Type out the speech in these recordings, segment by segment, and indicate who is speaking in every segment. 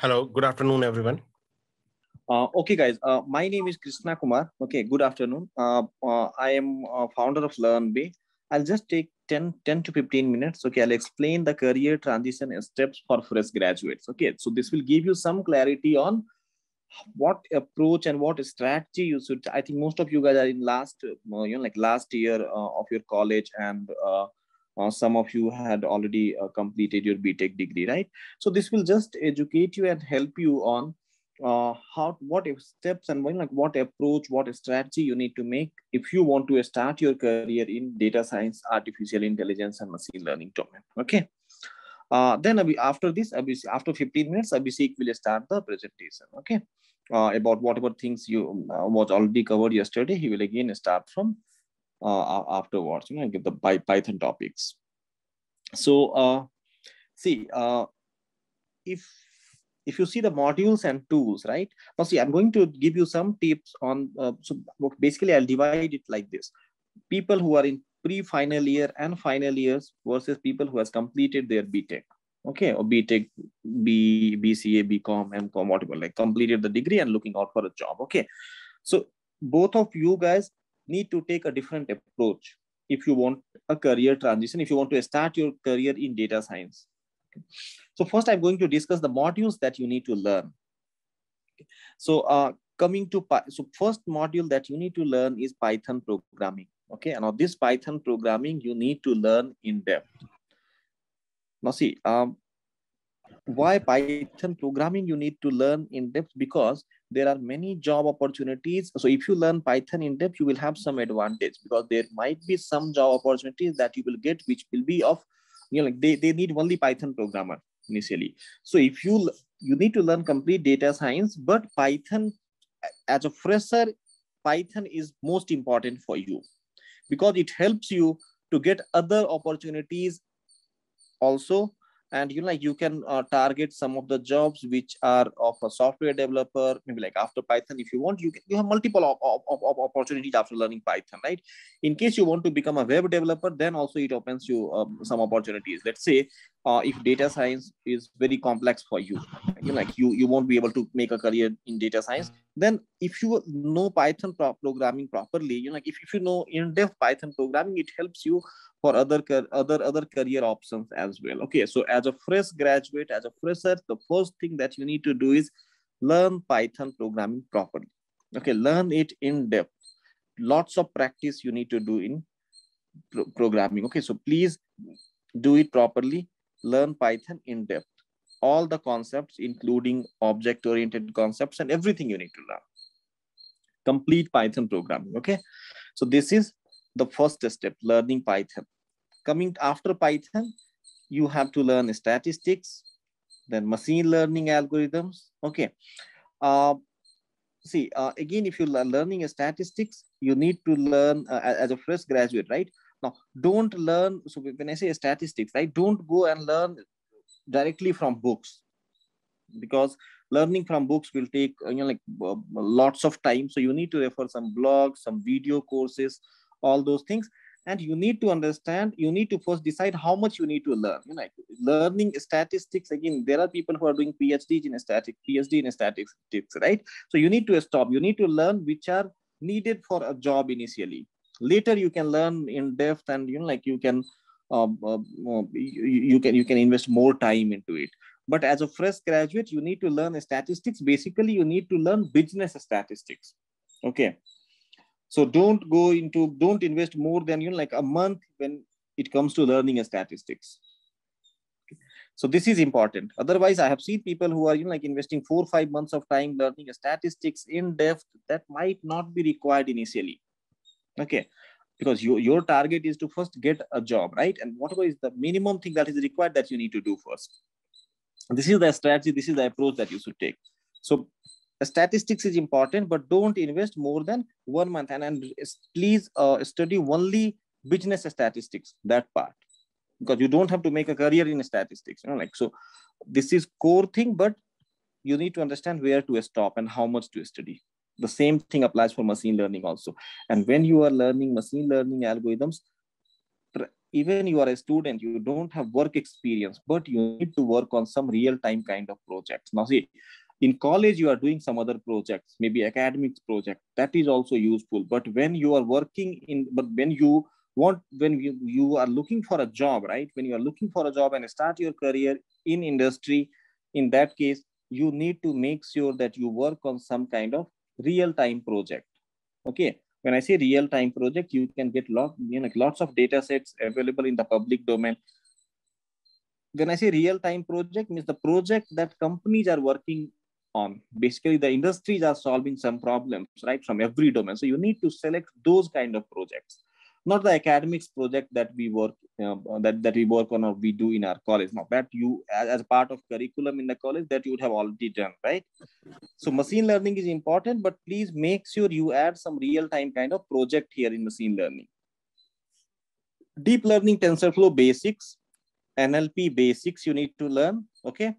Speaker 1: Hello, good afternoon, everyone.
Speaker 2: Okay, guys. My name is Krishna Kumar. Okay, good afternoon. I am founder of LearnBay. I'll just take 10 to 15 minutes. Okay, I'll explain the career transition steps for fresh graduates. Okay, so this will give you some clarity on what approach and what strategy you should. I think most of you guys are in last year of your college, and some of you had already completed your BTech degree, right? So this will just educate you and help you on what steps and what approach, what strategy you need to make if you want to start your career in data science, artificial intelligence, and machine learning domain. Okay. Then after this, after 15 minutes, Abhishek will start the presentation. Okay. About whatever things you was already covered yesterday, he will again start from afterwards. Give the Python topics. So see, if you see the modules and tools, right? Now see, I'm going to give you some tips on. So basically, I'll divide it like this: people who are in pre-final year and final years versus people who has completed their BTech. Okay, or BTech, BCA, BCom, MCom, whatever, like completed the degree and looking out for a job. Okay, so both of you guys need to take a different approach if you want a career transition, if you want to start your career in data science. Okay. So first, I'm going to discuss the modules that you need to learn. Okay. So coming to so first module that you need to learn is Python programming. Okay, and now this Python programming you need to learn in depth. Now see, why Python programming you need to learn in depth? Because there are many job opportunities. So if you learn Python in depth, you will have some advantage, because there might be some job opportunities that you will get which will be of, like they need only Python programmer initially. So if you need to learn complete data science, but Python as a fresher, Python is most important for you, because it helps you to get other opportunities also. And you can target some of the jobs which are of a software developer, maybe like after Python. If you want, you have multiple opportunities after learning Python, right? In case you want to become a web developer, then also it opens you some opportunities. Let's say if data science is very complex for you, you won't be able to make a career in data science, then if you know Python programming properly, if you know in-depth Python programming, it helps you for other career options as well. Okay, so as a fresh graduate, as a fresher, the first thing that you need to do is learn Python programming properly. Okay, learn it in depth. Lots of practice you need to do in programming. Okay, so please do it properly. Learn Python in depth. All the concepts, including object-oriented concepts and everything you need to learn. Complete Python programming. Okay, so this is the first step, learning Python. Coming after Python, you have to learn statistics, then machine learning algorithms. Okay. Again, if you're learning statistics, you need to learn as a fresh graduate, right? Now, don't learn. So when I say statistics, right, don't go and learn directly from books, because learning from books will take lots of time. So you need to refer some blogs, some video courses, all those things. And you need to understand, you need to first decide how much you need to learn. Learning statistics, again, there are people who are doing PhD in statistics, right? So you need to stop. You need to learn which are needed for a job initially. Later you can learn in depth, and you can you can invest more time into it. But as a fresh graduate, you need to learn statistics. Basically, you need to learn business statistics. Okay. So don't invest more than like a month when it comes to learning statistics. Okay. So this is important. Otherwise, I have seen people who are investing 4 or 5 months of time learning statistics in depth. That might not be required initially. Okay. Because your target is to first get a job, right? And whatever is the minimum thing that is required, that you need to do first. This is the strategy, this is the approach that you should take. So statistics is important, but don't invest more than 1 month. And please study only business statistics, that part, because you don't have to make a career in statistics. So this is core thing, but you need to understand where to stop and how much to study. The same thing applies for machine learning also. And when you are learning machine learning algorithms, even you are a student, you don't have work experience, but you need to work on some real-time kind of projects. Now see, in college, you are doing some other projects, maybe academics project, that is also useful. But when you are working in, but when you are looking for a job, right? When you are looking for a job and start your career in industry, in that case, you need to make sure that you work on some kind of real-time project. Okay. When I say real-time project, you can get lots of data sets available in the public domain. When I say real-time project, means the project that companies are working on. Basically, the industries are solving some problems, right, from every domain. So you need to select those kind of projects, not the academics project that we work that we work on or we do in our college. Now that you, as part of curriculum in the college, that you would have already done, right? So machine learning is important, but please make sure you add some real-time kind of project here in machine learning. Deep learning, TensorFlow basics, NLP basics you need to learn. Okay.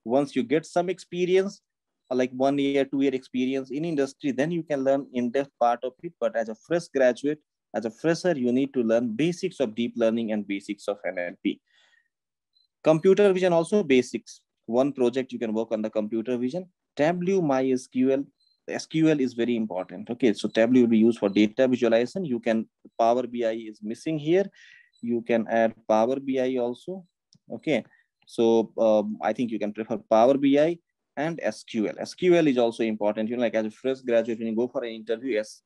Speaker 2: Once you get some experience, like 1 year, 2 year experience in industry, then you can learn in-depth part of it. But as a fresh graduate, as a fresher, you need to learn basics of deep learning and basics of NLP. Computer vision also basics. One project you can work on the computer vision. Tableau, MySQL. SQL is very important. Okay, so Tableau will be used for data visualization. You can, Power BI is missing here. You can add Power BI also. Okay, so I think you can prefer Power BI and SQL. SQL is also important. You know, like as a fresh graduate, when you go for an interview, yes,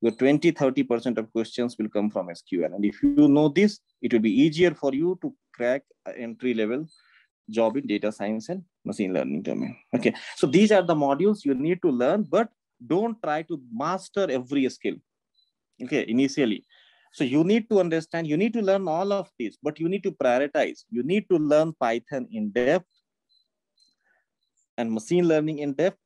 Speaker 2: your 20-30% of questions will come from SQL. And if you know this, it will be easier for you to crack an entry-level job in data science and machine learning domain. Okay, so these are the modules you need to learn, but don't try to master every skill. Okay, initially. So you need to understand, you need to learn all of this, but you need to prioritize. You need to learn Python in depth and machine learning in depth.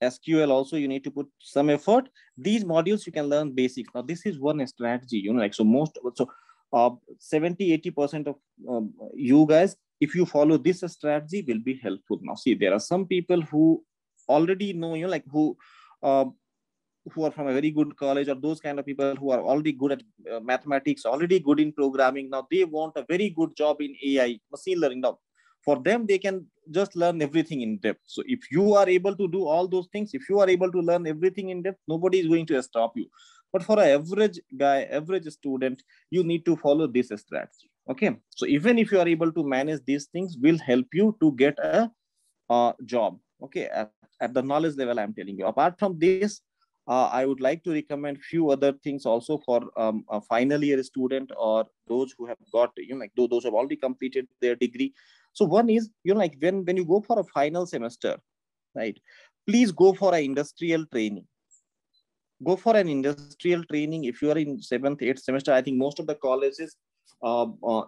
Speaker 2: SQL also, you need to put some effort. These modules you can learn basics. Now, this is one strategy, you know, like, so 70-80% of you guys, if you follow this strategy, will be helpful. Now, see, there are some people who already know, you know, like who are from a very good college, or those kind of people who are already good at mathematics, already good in programming. Now, they want a very good job in AI, machine learning. Now, for them, they can just learn everything in depth. So if you are able to do all those things, if you are able to learn everything in depth, nobody is going to stop you. But for an average guy, average student, you need to follow this strategy. Okay. So even if you are able to manage these things, will help you to get a job. Okay. At the knowledge level, I'm telling you. Apart from this, I would like to recommend few other things also for a final year student, or those who have got, you know, like those who have already completed their degree. So one is, you know, like when you go for a final semester, right, please go for an industrial training. Go for an industrial training. If you are in 7th, 8th semester, I think most of the colleges,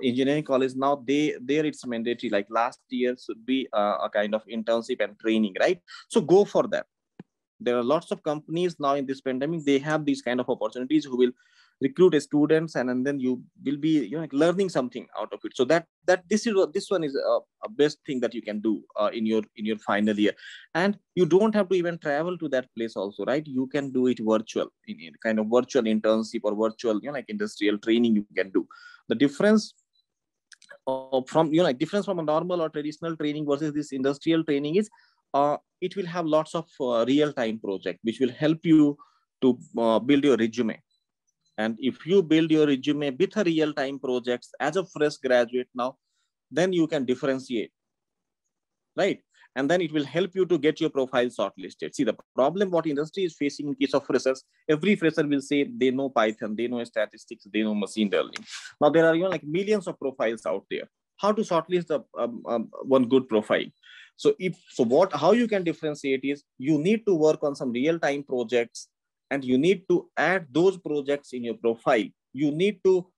Speaker 2: engineering college now, there it's mandatory, like last year should be a kind of internship and training, right? So go for that. There are lots of companies now in this pandemic, they have these kind of opportunities who will recruit students, and then you will be, you know, like learning something out of it. So this one is a best thing that you can do in your final year. And you don't have to even travel to that place also, right? You can do it virtual, in kind of virtual internship or virtual, you know, like industrial training you can do. The difference from, you know, like difference from a normal or traditional training versus this industrial training is it will have lots of real-time project which will help you to build your resume. And if you build your resume with a real-time projects as a fresh graduate now, then you can differentiate, right? And then it will help you to get your profile shortlisted. See, the problem what industry is facing in case of freshers, every fresher will say they know Python, they know statistics, they know machine learning. Now there are, you know, like millions of profiles out there. How to shortlist the one good profile? So how you can differentiate is you need to work on some real-time projects, and you need to add those projects in your profile. You need to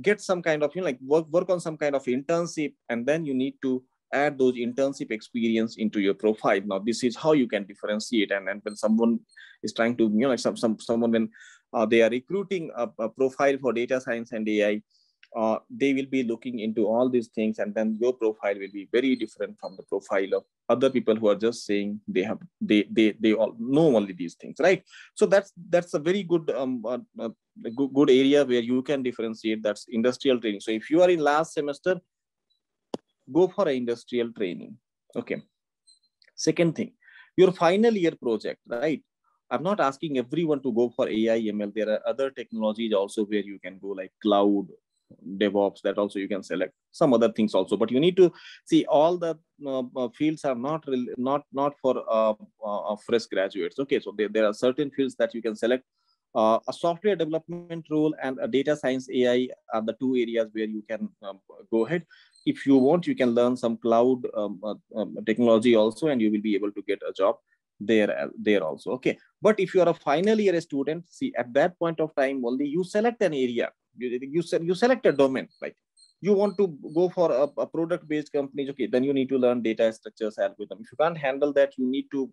Speaker 2: get some kind of, you know, like work on some kind of internship, and then you need to add those internship experience into your profile. Now, this is how you can differentiate. And when someone is trying to, you know, like someone when they are recruiting a profile for data science and AI, they will be looking into all these things, and then your profile will be very different from the profile of other people who are just saying they all know only these things, right? So that's a very good good area where you can differentiate. That's industrial training. So if you are in last semester, go for an industrial training. Okay. Second thing, your final year project, right? I'm not asking everyone to go for AI ML. There are other technologies also where you can go, like cloud, DevOps. That also you can select some other things also. But you need to see all the fields are not for fresh graduates. Okay, so there are certain fields that you can select. A software development role and a data science AI are the two areas where you can go ahead. If you want, you can learn some cloud technology also, and you will be able to get a job there also. Okay, but if you are a final year student, see, at that point of time only you select an area, you select a domain, right? You want to go for a product based company, okay, then you need to learn data structures, algorithm. If you can't handle that, you need to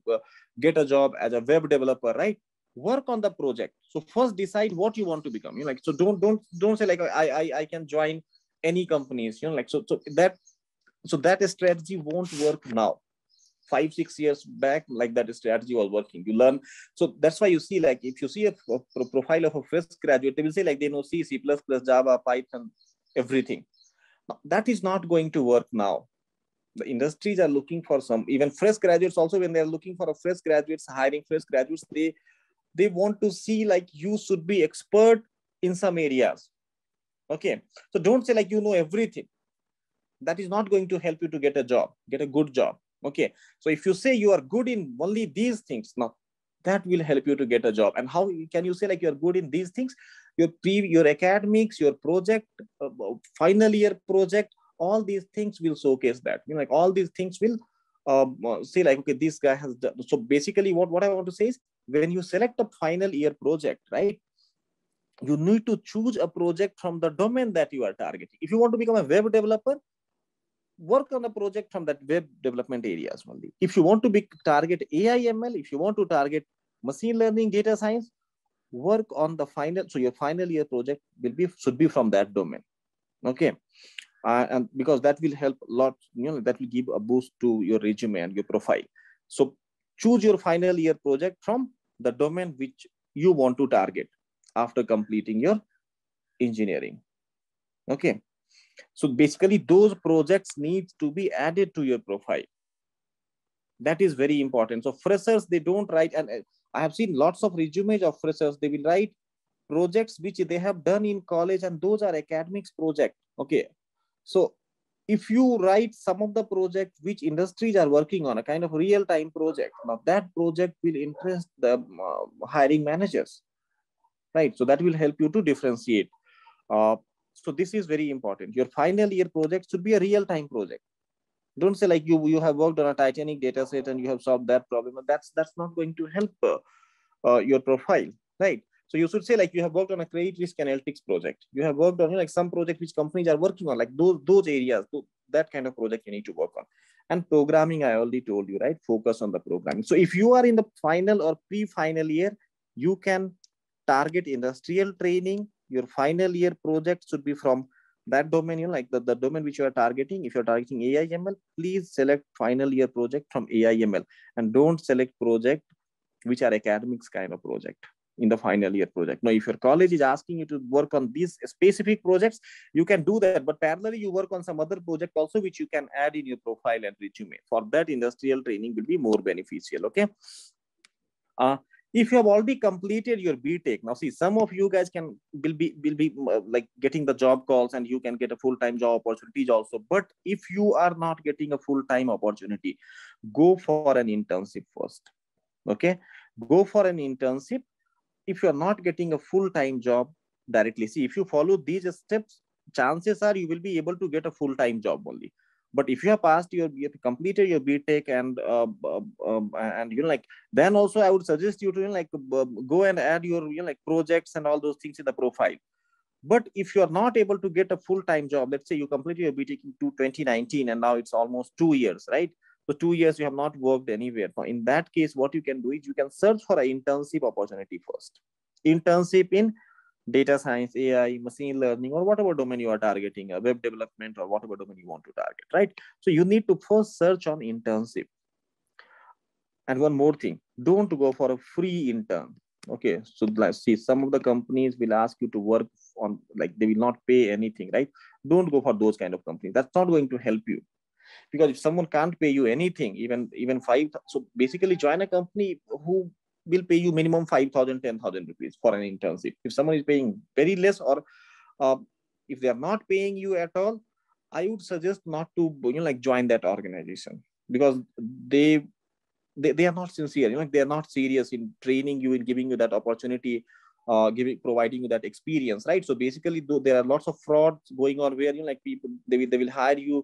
Speaker 2: get a job as a web developer, right? Work on the project. So first decide what you want to become. You know, like, so don't say like I can join any companies, you know, like, so that strategy won't work now. 5-6 years back, like, that strategy was working. You learn. So that's why you see, like, if you see a profile of a fresh graduate, they will say like they know C++, Java, Python, everything. Now, that is not going to work now. The industries are looking for some, even fresh graduates also, when they're looking for a fresh graduates, hiring fresh graduates, they want to see like you should be expert in some areas. Okay, so don't say like you know everything. That is not going to help you to get a job, get a good job. Okay, so if you say you are good in only these things, now that will help you to get a job. And how can you say like you're good in these things? Your academics, your project, final year project, all these things will showcase that. You know, like, all these things will say like, okay, this guy has done. So basically what I want to say is, when you select a final year project, right, you need to choose a project from the domain that you are targeting. If you want to become a web developer, work on a project from that web development areas only. If you want to target AI ML, if you want to target machine learning, data science, work on the final. So your final year project should be from that domain. Okay, and because that will help a lot. You know, that will give a boost to your resume and your profile. So choose your final year project from the domain which you want to target after completing your engineering. Okay, so basically those projects need to be added to your profile. That is very important. So freshers, they don't write, and I have seen lots of resumes of freshers. They will write projects which they have done in college, and those are academics project. Okay, so if you write some of the projects which industries are working on, a kind of real-time project, now that project will interest the hiring managers, right? So that will help you to differentiate. So this is very important. Your final year project should be a real-time project. Don't say like you have worked on a Titanic data set and you have solved that problem. That's not going to help your profile, right? So you should say like you have worked on a credit risk analytics project. You have worked on, you know, like some project which companies are working on, like those areas. That kind of project you need to work on. And programming, I already told you, right? Focus on the programming. So if you are in the final or pre-final year, you can target industrial training. Your final year project should be from that domain, you know, like the domain which you are targeting. If you're targeting AI ML, please select final year project from AI ML, and don't select project which are academics kind of project in the final year project. Now, if your college is asking you to work on these specific projects, you can do that, but parallelly you work on some other project also which you can add in your profile and resume. For that, industrial training will be more beneficial. Okay. If you have already completed your BTech, now see, some of you guys will be like getting the job calls, and you can get a full-time job opportunities also. But if you are not getting a full-time opportunity, go for an internship first. Okay, go for an internship. If you are not getting a full-time job directly, see, if you follow these steps, chances are you will be able to get a full-time job only. But if you have passed you have completed your BTech and you know, like, then also I would suggest you to, you know, like, go and add your, you know, like, projects and all those things in the profile. But if you are not able to get a full-time job, let's say you completed your BTech in 2019 and now it's almost 2 years, right? So 2 years you have not worked anywhere. Now, in that case, what you can do is you can search for an internship opportunity first. Internship in data science, AI, machine learning, or whatever domain you are targeting, web development, or whatever domain you want to target, right? So you need to first search on internship. And one more thing, don't go for a free intern. Okay, so let's see, some of the companies will ask you to work on, like, they will not pay anything, right? Don't go for those kind of companies. That's not going to help you, because if someone can't pay you anything, even five, so basically join a company who will pay you minimum 5,000, 10,000 rupees for an internship. If someone is paying very less, or uh, if they are not paying you at all, I would suggest not to, like, join that organization, because they are not sincere, like, they are not serious in training you, in giving you that opportunity, providing you that experience, right? So basically, though, there are lots of frauds going on where, like, people, they will hire you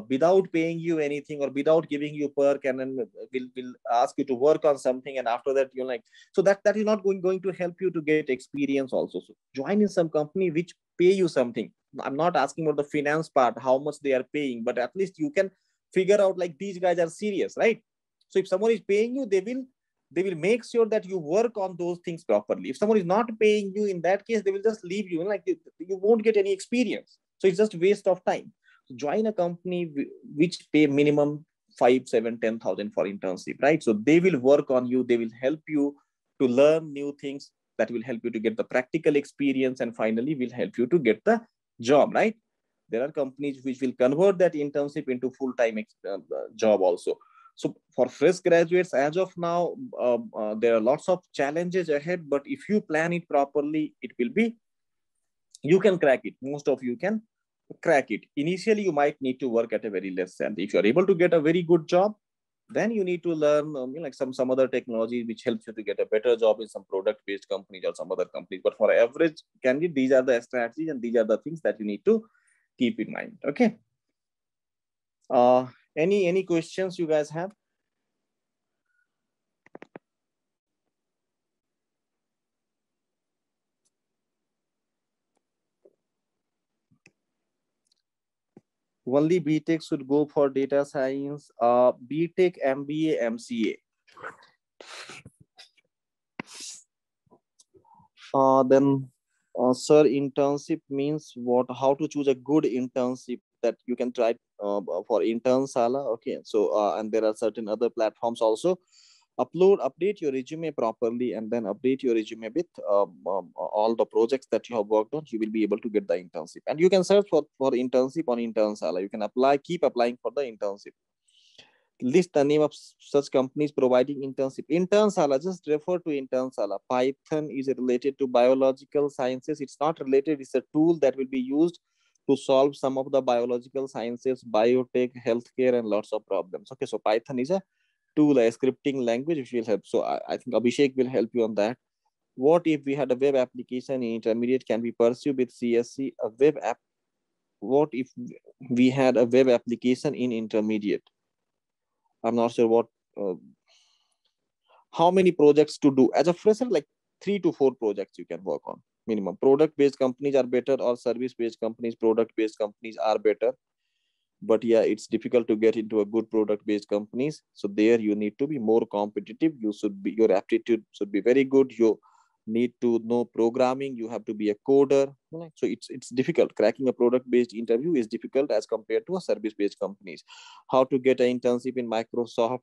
Speaker 2: without paying you anything, or without giving you perk, and then will ask you to work on something, and after that, like, so that is not going to help you to get experience also. So join in some company which pay you something. I'm not asking about the finance part, how much they are paying, but at least you can figure out, like, these guys are serious, right? So if someone is paying you, they will make sure that you work on those things properly. If someone is not paying you, in that case, they will just leave you, like, you won't get any experience. So it's just waste of time. So join a company which pay minimum 5, 7, 10,000 for internship, right? So they will work on you. They will help you to learn new things that will help you to get the practical experience, and finally will help you to get the job, right? There are companies which will convert that internship into full-time job also. So for fresh graduates, as of now, there are lots of challenges ahead, but if you plan it properly, it will be, you can crack it. Most of you can crack it. Initially, you might need to work at a very less salary. If you're able to get a very good job, then you need to learn, like, some other technology which helps you to get a better job in some product-based companies or some other companies. But for average candidate, these are the strategies and these are the things that you need to keep in mind. Okay. Any questions you guys have? Only BTech should go for data science. BTech, MBA, MCA. Then, sir, internship means what? How to choose a good internship that you can try for Internsala? Okay, so and there are certain other platforms also. Update your resume properly, and then update your resume with all the projects that you have worked on. You will be able to get the internship, and you can search for internship on Internsala. You can keep applying for the internship. List the name of such companies providing internship. Internsala, just refer to Internsala. Python is related to biological sciences. It's not related. It's a tool that will be used to solve some of the biological sciences, biotech, healthcare, and lots of problems. Okay, so Python is a tool, a scripting language which will help. So I think Abhishek will help you on that. What if we had a web application in intermediate? Can we pursue with CSC a web app? What if we had a web application in intermediate? I'm not sure what, how many projects to do as a fresher. Like 3 to 4 projects you can work on minimum. Product based companies are better, or service based companies. Product based companies are better, but yeah, it's difficult to get into a good product based companies. So there you need to be more competitive. Your aptitude should be very good. You need to know programming. You have to be a coder. So it's difficult. Cracking a product based interview is difficult as compared to a service based companies. How to get an internship in Microsoft?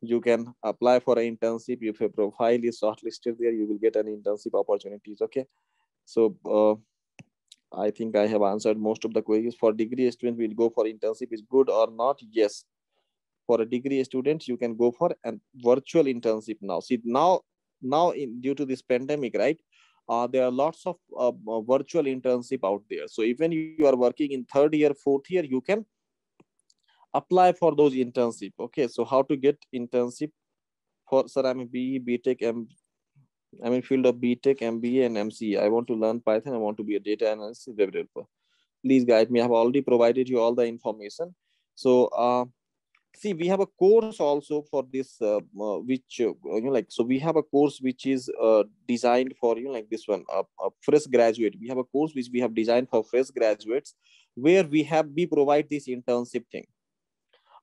Speaker 2: You can apply for an internship. If your profile is shortlisted there, you will get an internship opportunities. Okay, so I think I have answered most of the queries. For degree students, will go for internship is good or not? Yes. For a degree student, you can go for a virtual internship now. See, due to this pandemic, right? There are lots of virtual internship out there. So even if you are working in 3rd year, 4th year, you can apply for those internship. Okay, so how to get internship? For, sir, I'm a BE, BTech, I'm in field of BTech, MBA, and MCA. I want to learn Python. I want to be a data analyst, web developer. Please guide me. I have already provided you all the information. So see, we have a course also for this, which like, so we have a course which is designed for like this one, a fresh graduate. We have a course which we have designed for fresh graduates, where we provide this internship thing,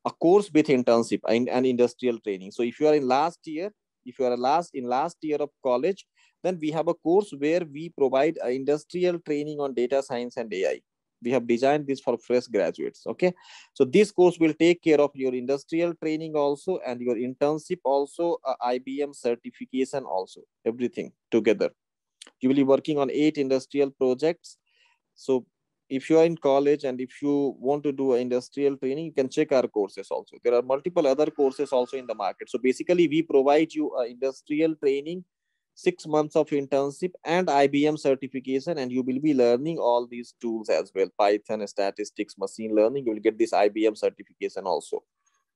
Speaker 2: a course with internship and industrial training. So if you are in last year, if you are in last year of college, Then we have a course where we provide industrial training on data science and AI. We have designed this for fresh graduates. Okay, so this course will take care of your industrial training also and your internship also, IBM certification also, everything together. You will be working on 8 industrial projects. So if you are in college and if you want to do industrial training, you can check our courses also. There are multiple other courses also in the market. So basically we provide you industrial training, 6 months of internship and IBM certification, and you will be learning all these tools as well: Python, statistics, machine learning. You will get this IBM certification also.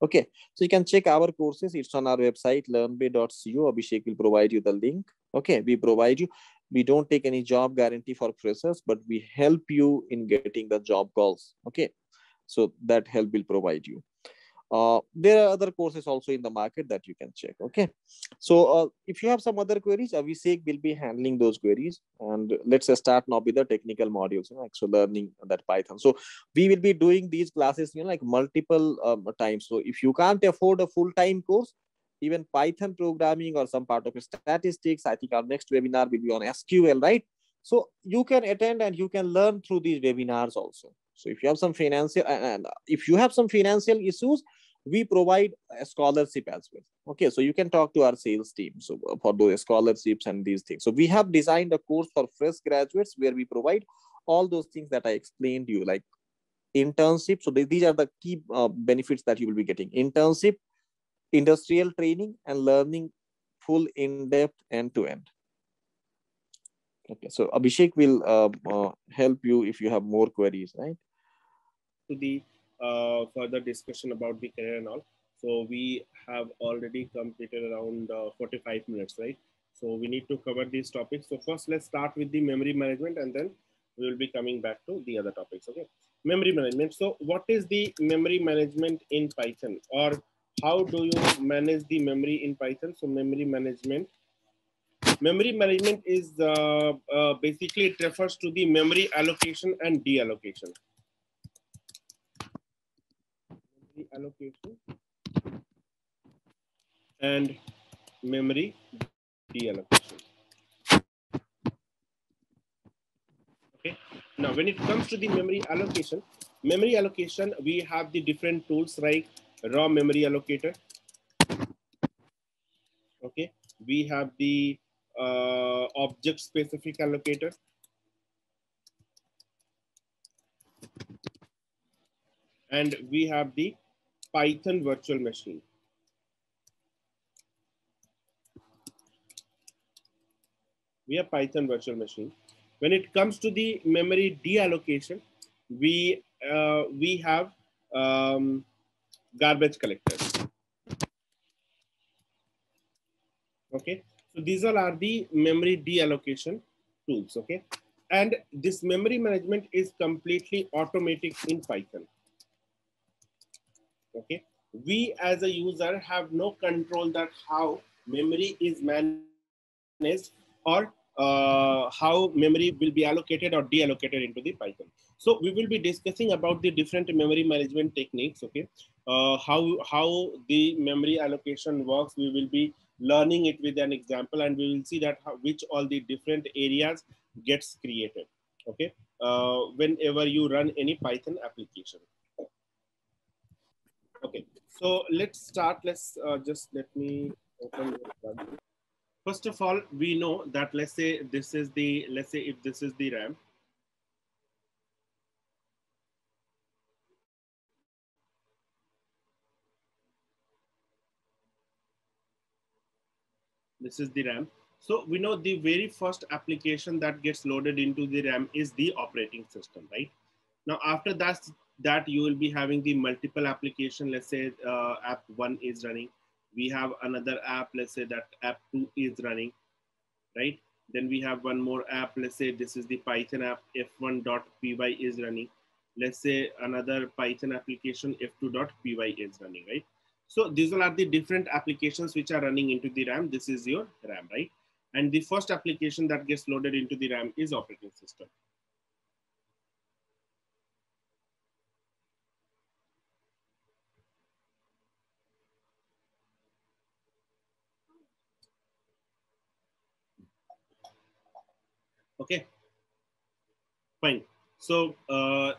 Speaker 2: Okay, so you can check our courses. It's on our website, learnbay.co. Abhishek will provide you the link. Okay, we provide you. We don't take any job guarantee for freshers, but we help you in getting the job calls. Okay, so that help will provide you. There are other courses also in the market that you can check. Okay, so if you have some other queries, Abhishek will be handling those queries. And let's start now with the technical modules, like so learning that Python. So we will be doing these classes, like multiple times. So if you can't afford a full-time course, even Python programming or some part of statistics, I think our next webinar will be on SQL, right? So you can attend and you can learn through these webinars also. So if you have some financial and if you have some financial issues, we provide a scholarship as well. Okay, so you can talk to our sales team so for those scholarships and these things. So we have designed a course for fresh graduates where we provide all those things that I explained to you, like internship. So these are the key benefits that you will be getting: internship, industrial training, and learning full in-depth end-to-end. Okay, so Abhishek will help you if you have more queries, right?
Speaker 1: To the further discussion about the career and all. So we have already completed around 45 minutes, right? So we need to cover these topics. So first, let's start with the memory management, and then we will be coming back to the other topics. Okay, memory management. So what is the memory management in Python, or how do you manage the memory in Python? So memory management is basically it refers to the memory allocation and deallocation. Memory allocation and memory deallocation. Okay. Now, when it comes to the memory allocation, we have the different tools like raw memory allocator. Okay. We have the object specific allocator. And we have the Python virtual machine. We have Python virtual machine. When it comes to the memory deallocation, we have garbage collectors. Okay, so these all are the memory deallocation tools. Okay, and this memory management is completely automatic in Python. Okay, we as a user have no control that how memory is managed or how memory will be allocated or deallocated into the Python. So we will be discussing about the different memory management techniques. Okay, how the memory allocation works. We will be learning it with an example, and we will see that which all the different areas gets created. Okay, whenever you run any Python application. Okay, so let's start. Let's just let me open it. First of all, we know that let's say if this is the RAM. This is the RAM. So we know the very first application that gets loaded into the RAM is the operating system, right? Now after that you will be having the multiple application. Let's say app 1 is running. We have another app. Let's say that app 2 is running, right? Then we have one more app. Let's say this is the Python app f1.py is running. Let's say another Python application f2.py is running, right? So these all are the different applications which are running into the RAM. This is your RAM, right? And the first application that gets loaded into the RAM is operating system. Okay, fine. So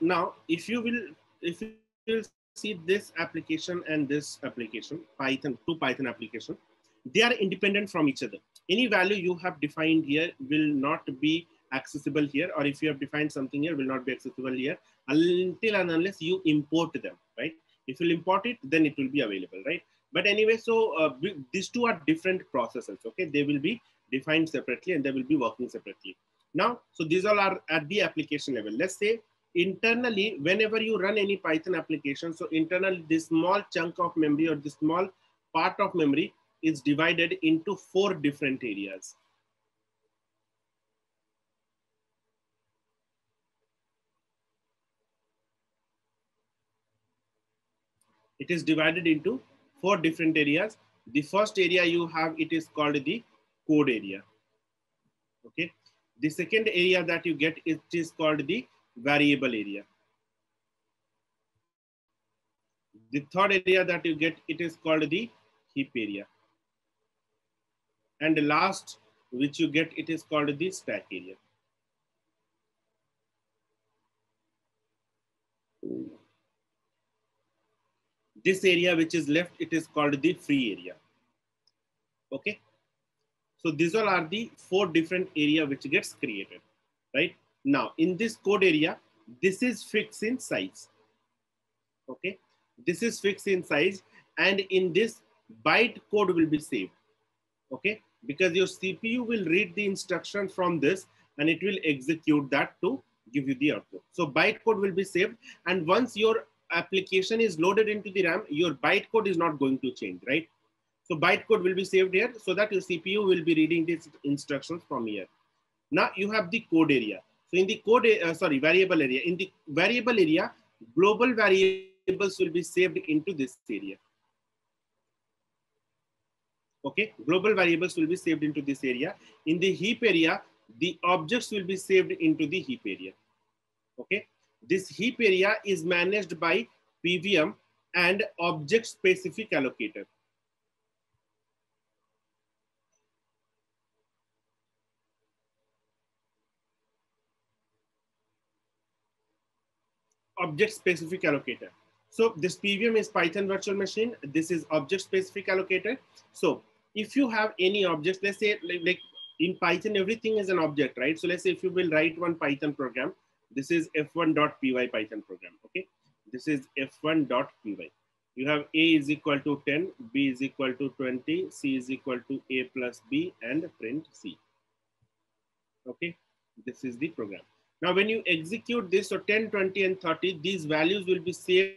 Speaker 1: now if you will see this application and this application, Python, two Python application, they are independent from each other. Any value you have defined here will not be accessible here, or if you have defined something here will not be accessible here until and unless you import them, right? If you import it, then it will be available, right? But anyway, so these two are different processes, okay? They will be defined separately and they will be working separately. Now, so these all are at the application level. Let's say internally, whenever you run any Python application, so internally this small chunk of memory or this small part of memory is divided into 4 different areas. It is divided into 4 different areas. The first area you have, it is called the code area. Okay. The second area that you get, it is called the variable area. The third area that you get, it is called the heap area. And the last, which you get, it is called the stack area. This area which is left, it is called the free area. Okay. So these all are the 4 different area which gets created, right? Now in this code area, this is fixed in size. Okay. This is fixed in size, and in this byte code will be saved. Okay. Because your CPU will read the instruction from this and it will execute that to give you the output. So byte code will be saved, and once your application is loaded into the RAM, your byte code is not going to change, right? So byte code will be saved here so that your CPU will be reading these instructions from here. Now you have the code area. So in the code, variable area. In the variable area, global variables will be saved into this area. Okay, global variables will be saved into this area. In the heap area, the objects will be saved into the heap area. Okay, this heap area is managed by PVM and object specific allocator. Object specific allocator. So this PVM is Python virtual machine. This is object specific allocator. So if you have any object, let's say like in Python, everything is an object, right? So let's say if you will write one Python program, this is f1.py Python program. Okay, this is f1.py. You have a is equal to 10, b is equal to 20, c is equal to a plus b, and print c. Okay, this is the program. Now, when you execute this, so 10, 20, and 30, these values will be saved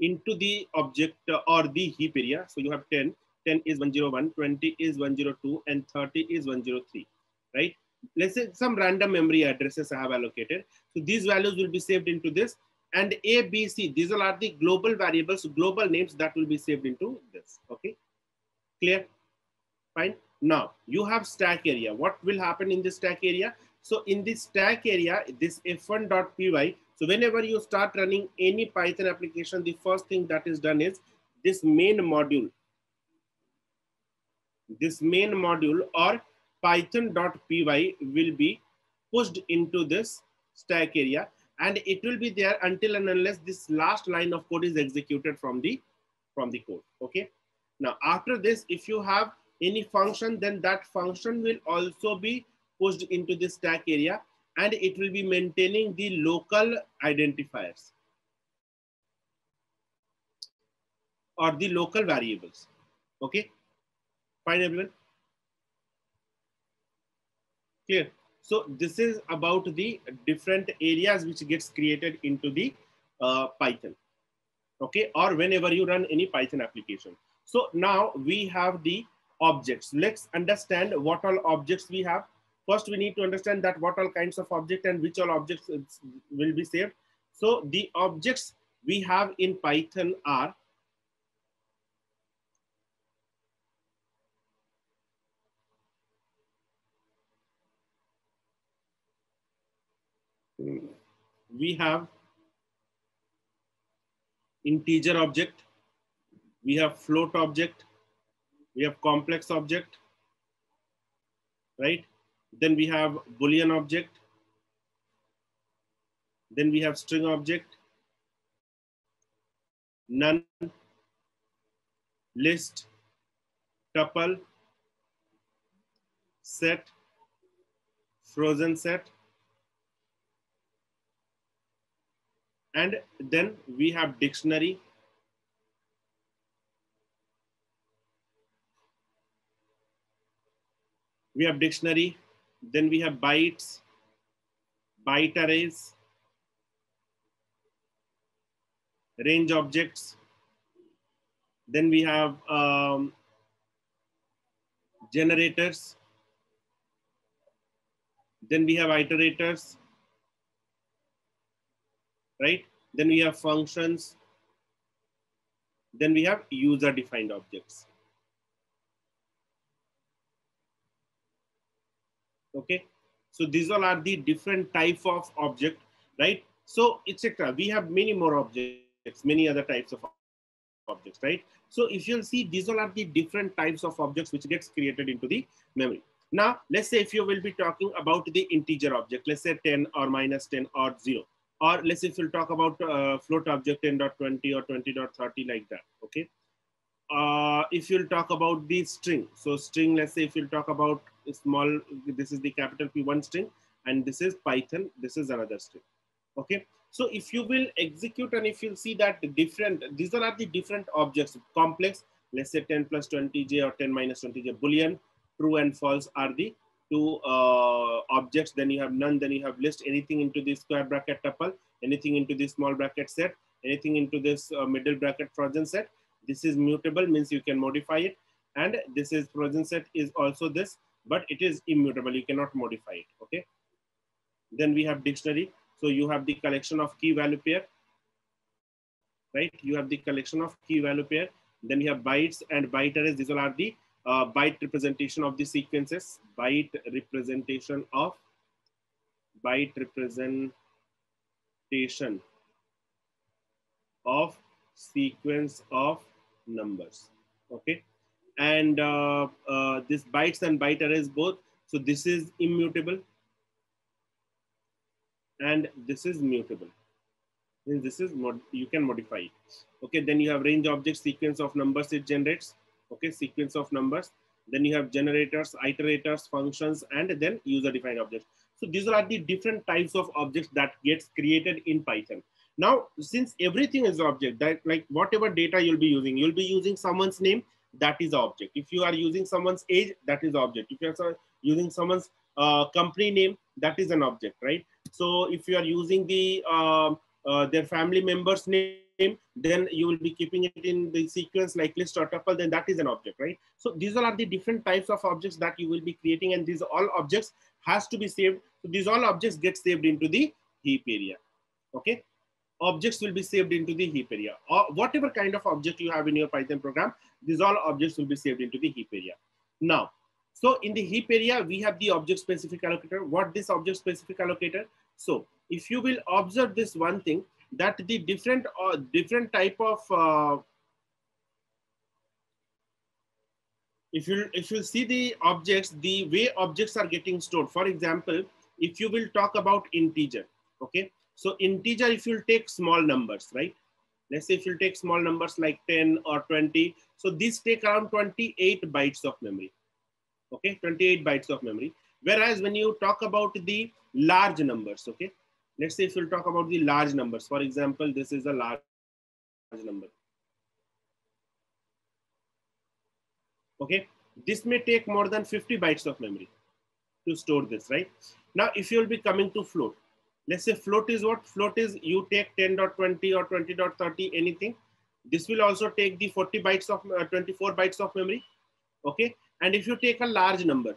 Speaker 1: into the object or the heap area. So you have 10, 10 is 101, 20 is 102, and 30 is 103, right? Let's say some random memory addresses I have allocated. So these values will be saved into this, and A, B, C, these all are the global variables, global names that will be saved into this. Okay, clear? Fine. Now you have stack area. What will happen in the stack area? So in this stack area, this f1.py, so whenever you start running any Python application, the first thing that is done is this main module or python.py will be pushed into this stack area, and it will be there until and unless this last line of code is executed from the code. Okay. Now after this, if you have any function, then that function will also be pushed into the stack area, and it will be maintaining the local identifiers or the local variables. Okay, fine everyone? Clear? So this is about the different areas which gets created into the Python. Okay, or whenever you run any Python application. So now we have the objects. Let's understand what all objects we have. First, we need to understand that what all kinds of objects and which all objects will be saved. So the objects we have in Python are we have integer object, we have float object, we have complex object, right? Then we have Boolean object. Then we have string object, none, list, tuple, set, frozen set, and then we have dictionary. We have dictionary, then we have bytes, byte arrays, range objects, then we have generators, then we have iterators, right? Then we have functions, then we have user defined objects. Okay, so these all are the different type of object, right? So etc. We have many more objects, many other types of objects, right? So if you'll see, these all are the different types of objects which gets created into the memory. Now, let's say if you will be talking about the integer object, let's say 10 or minus 10 or 0, or let's say if we'll talk about float object 10.20 or 20.30 like that, okay? If you'll talk about the string, so string, let's say if you'll talk about small, this is the capital P1 string, and this is Python, this is another string, okay? So if you will execute and if you'll see that different, these are the different objects, complex, let's say 10 plus 20j or 10 minus 20j, Boolean, true and false are the two objects. Then you have none, then you have list, anything into the square bracket tuple, anything into the small bracket set, anything into this middle bracket frozen set. This is mutable, means you can modify it. And this is frozen set is also this, but it is immutable, you cannot modify it, okay? Then we have dictionary. So you have the collection of key value pair, right? You have the collection of key value pair. Then you have bytes and byte arrays. These all are the byte representation of the sequences, byte representation of sequence of numbers, okay? And this bytes and byte arrays both. So this is immutable and this is mutable. Then this is you can modify it, okay? Then you have range object, sequence of numbers it generates, okay? Sequence of numbers. Then you have generators, iterators, functions, and then user defined objects. So these are the different types of objects that gets created in Python. Now, since everything is object, that like whatever data you'll be using someone's name, that is object. If you are using someone's age, that is object. If you are using someone's company name, that is an object, right? So if you are using the their family members' name, then you will be keeping it in the sequence like list or tuple, then that is an object, right? So these all are the different types of objects that you will be creating, and these all objects has to be saved. So these all objects get saved into the heap area, okay? Objects will be saved into the heap area, or whatever kind of object you have in your Python program, these all objects will be saved into the heap area. Now, so in the heap area, we have the object specific allocator. What this object specific allocator? So if you will observe this one thing, that the different type of if you see the objects, the way objects are getting stored. For example, if you will talk about integer, okay? So integer, if you'll take small numbers, right? Let's say if you take small numbers like 10 or 20, so these take around 28 bytes of memory, okay? 28 bytes of memory. Whereas when you talk about the large numbers, okay? Let's say if you'll talk about the large numbers, for example, this is a large number. Okay, this may take more than 50 bytes of memory to store this, right? Now, if you'll be coming to float, let's say float is what? Float is you take 10.20 or 20.30, anything. This will also take the 40 bytes of 24 bytes of memory, okay? And if you take a large number,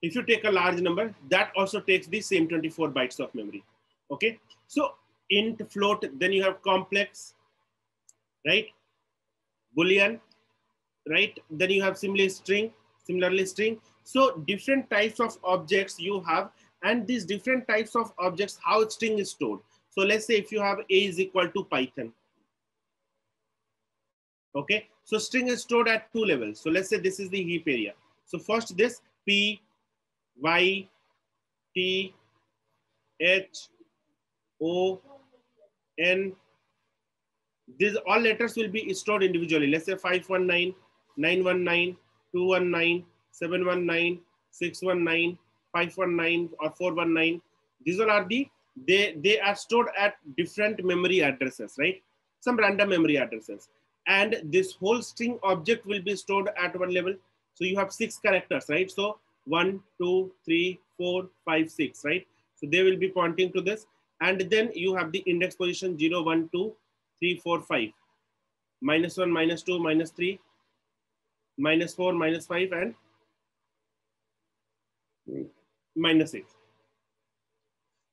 Speaker 1: if you take a large number, that also takes the same 24 bytes of memory, okay? So int, float, then you have complex, right? Boolean, right? Then you have similarly string. So different types of objects you have, and these different types of objects, how string is stored. So let's say if you have a is equal to Python. Okay, so string is stored at two levels. So let's say this is the heap area. So first this P, Y, T, H, O, N. These all letters will be stored individually. Let's say 519, 919, 219, 719, 619, 519 or 419. These all are the, they are stored at different memory addresses, right? Some random memory addresses. And this whole string object will be stored at one level. So you have 6 characters, right? So 1, 2, 3, 4, 5, 6, right? So they will be pointing to this. And then you have the index position 0, 1, 2, 3, 4, 5, -1, -2, -3, -4, -5, and -6.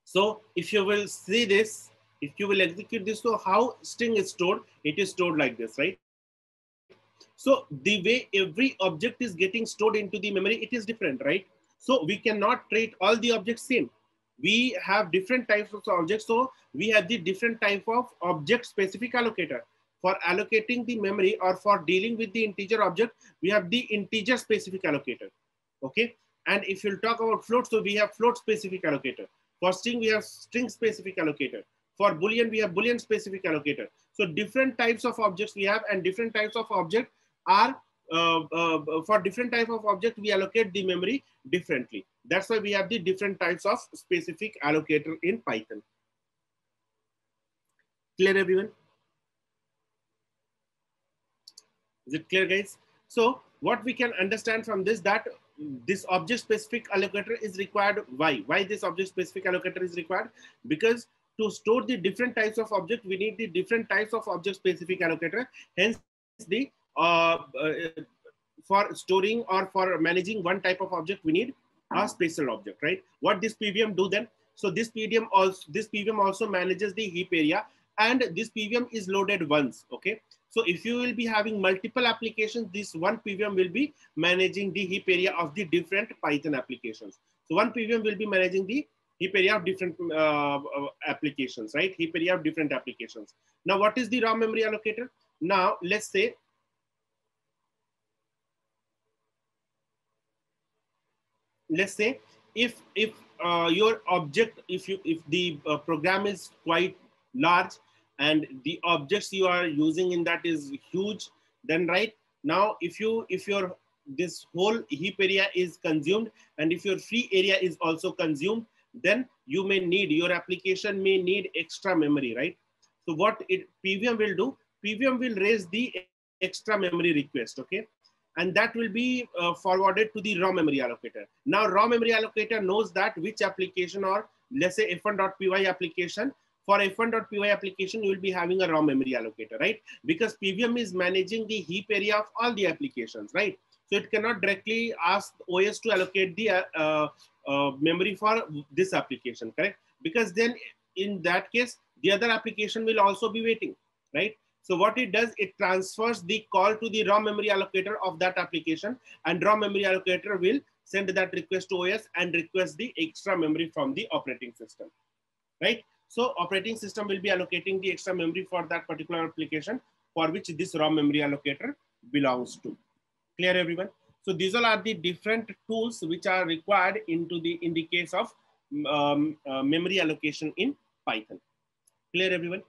Speaker 1: So if you will see this, if you will execute this, so how string is stored, it is stored like this, right? So the way every object is getting stored into the memory, it is different, right? So we cannot treat all the objects same. We have different types of objects. So we have the different type of object specific allocator. For allocating the memory or for dealing with the integer object, we have the integer specific allocator. Okay. And if you'll talk about float, so we have float specific allocator. For string, we have string specific allocator. For Boolean, we have Boolean specific allocator. So different types of objects we have, and different types of object are for different type of object, we allocate the memory differently. That's why we have the different types of specific allocator in Python. Clear, everyone? Is it clear, guys? So what we can understand from this, that this object specific allocator is required. Why this object specific allocator is required? Because to store the different types of object, we need the different types of object specific allocator. Hence the for storing or for managing one type of object, we need a special object, right? What this PVM do then? So this PVM also manages the heap area, and this PVM is loaded once. Okay. So if you will be having multiple applications, this one PVM will be managing the heap area of the different Python applications. So one PVM will be managing the heap area of different applications, right? Heap area of different applications. Now, what is the raw memory allocator? Now, let's say if your object, if the program is quite large and the objects you are using in that is huge, then right now if your this whole heap area is consumed, and if your free area is also consumed, then you may need, your application may need extra memory, right? So what PVM will do, PVM will raise the extra memory request, okay? And that will be forwarded to the raw memory allocator. Now, raw memory allocator knows that which application, or let's say f1.py application, for f1.py application, you will be having a raw memory allocator, right? Because PVM is managing the heap area of all the applications, right? So it cannot directly ask OS to allocate the memory for this application, correct? Because then in that case, the other application will also be waiting, right? So what it does, it transfers the call to the raw memory allocator of that application, and raw memory allocator will send that request to OS and request the extra memory from the operating system, right? So operating system will be allocating the extra memory for that particular application for which this raw memory allocator belongs to. Clear, everyone? So these all are the different tools which are required in the case of memory allocation in Python. Clear, everyone?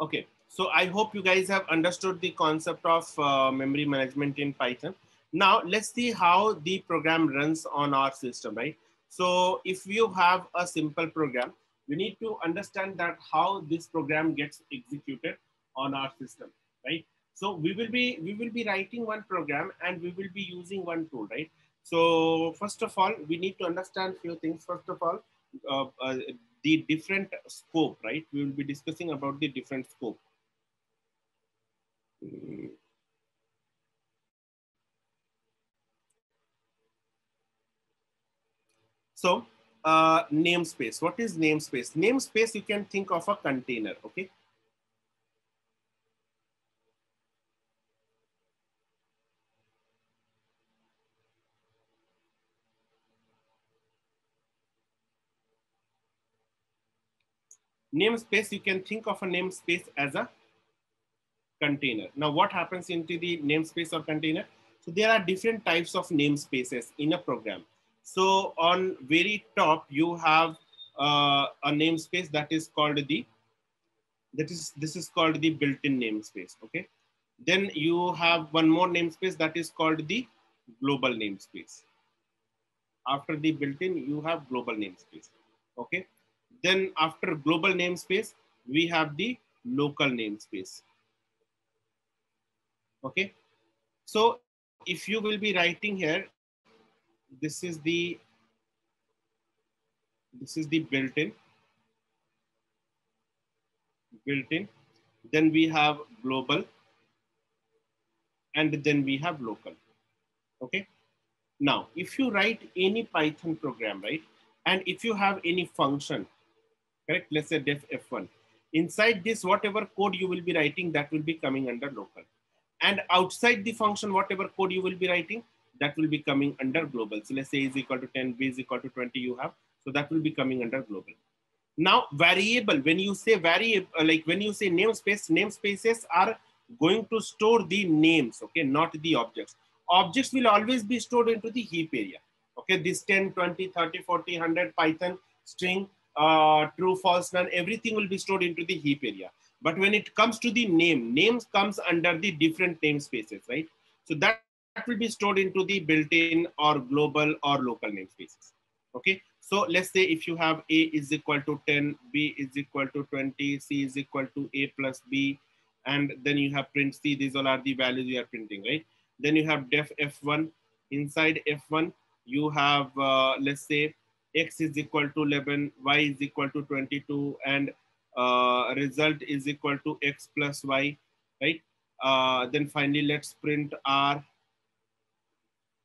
Speaker 1: Okay, so I hope you guys have understood the concept of memory management in Python. Now let's see how the program runs on our system, right? So if you have a simple program, we need to understand that how this program gets executed on our system, right? So we will be writing one program and we will be using one tool, right? So first of all, we need to understand few things. First of all, the different scope, right? We will be discussing about the different scope. So namespace, what is namespace? Namespace, you can think of a container, okay? Namespace, you can think of a namespace as a container. Now, what happens into the namespace or container? So there are different types of namespaces in a program. So on very top, you have a namespace that is called the, this is called the built-in namespace. Okay. Then you have one more namespace that is called the global namespace. After the built-in, you have global namespace. Okay. Then after global namespace, we have the local namespace. Okay. So if you will be writing here, this is the built-in. Then we have global, and then we have local. Okay. Now, if you write any Python program, right, and if you have any function, correct, let's say def F1, inside this, whatever code you will be writing, that will be coming under local. And outside the function, whatever code you will be writing, that will be coming under global. So let's say is equal to 10, b is equal to 20 you have. So that will be coming under global. Now, variable, when you say variable, like when you say namespace, namespaces are going to store the names, okay, not the objects. Objects will always be stored into the heap area. Okay, this 10, 20, 30, 40, 100 Python string, true, false, none, everything will be stored into the heap area. But when it comes to the name, names comes under the different namespaces, right? So that will be stored into the built-in or global or local namespaces. Okay, so let's say if you have A is equal to 10, B is equal to 20, C is equal to A plus B, and then you have print C, these all are the values you are printing, right? Then you have def F1, inside F1, you have, let's say, X is equal to 11, Y is equal to 22, and result is equal to X plus Y, right? Then finally, let's print R,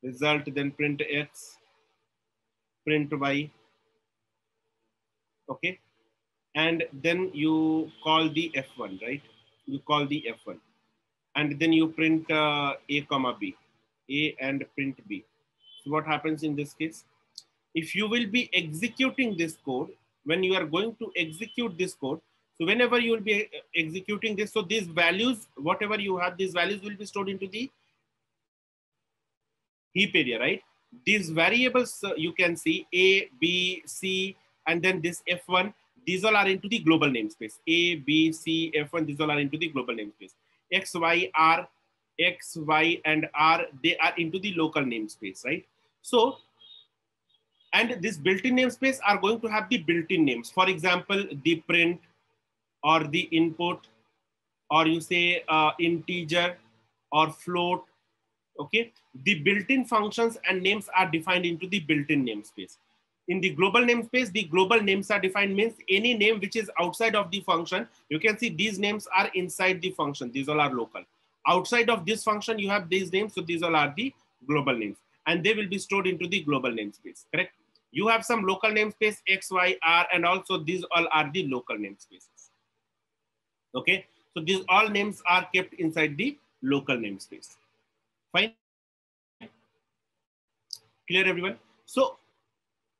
Speaker 1: result, then print X, print Y, okay? And then you call the F1, right? You call the F1. And then you print A comma B, A and print B. So what happens in this case? If you will be executing this code, when you are going to execute this code, so whenever you will be executing this, so these values, whatever you have, these values will be stored into the heap area, right? These variables you can see A, B, C, and then this F1, these all are into the global namespace. A, B, C, F1, these all are into the global namespace. X, Y, R, X, Y, and R, they are into the local namespace, right? So, and this built-in namespace are going to have the built-in names. For example, the print or the input, or you say integer or float. Okay, the built-in functions and names are defined into the built-in namespace. In the global namespace, the global names are defined means any name which is outside of the function. You can see these names are inside the function. These all are local. Outside of this function, you have these names. So these all are the global names, and they will be stored into the global namespace. Correct? You have some local namespace X, Y, R, and also these all are the local namespaces. Okay, so these all names are kept inside the local namespace. Fine. Clear, everyone? So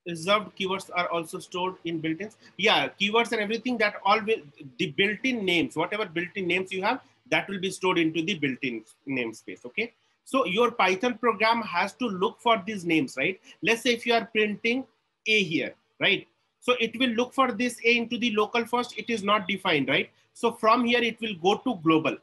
Speaker 1: reserved keywords are also stored in built-ins. Yeah, keywords and everything, that all will, the built-in names, whatever built-in names you have, that will be stored into the built-in namespace. Okay. So your Python program has to look for these names, right? Let's say if you are printing A here, right? So it will look for this A into the local first. It is not defined, right? So from here, it will go to global.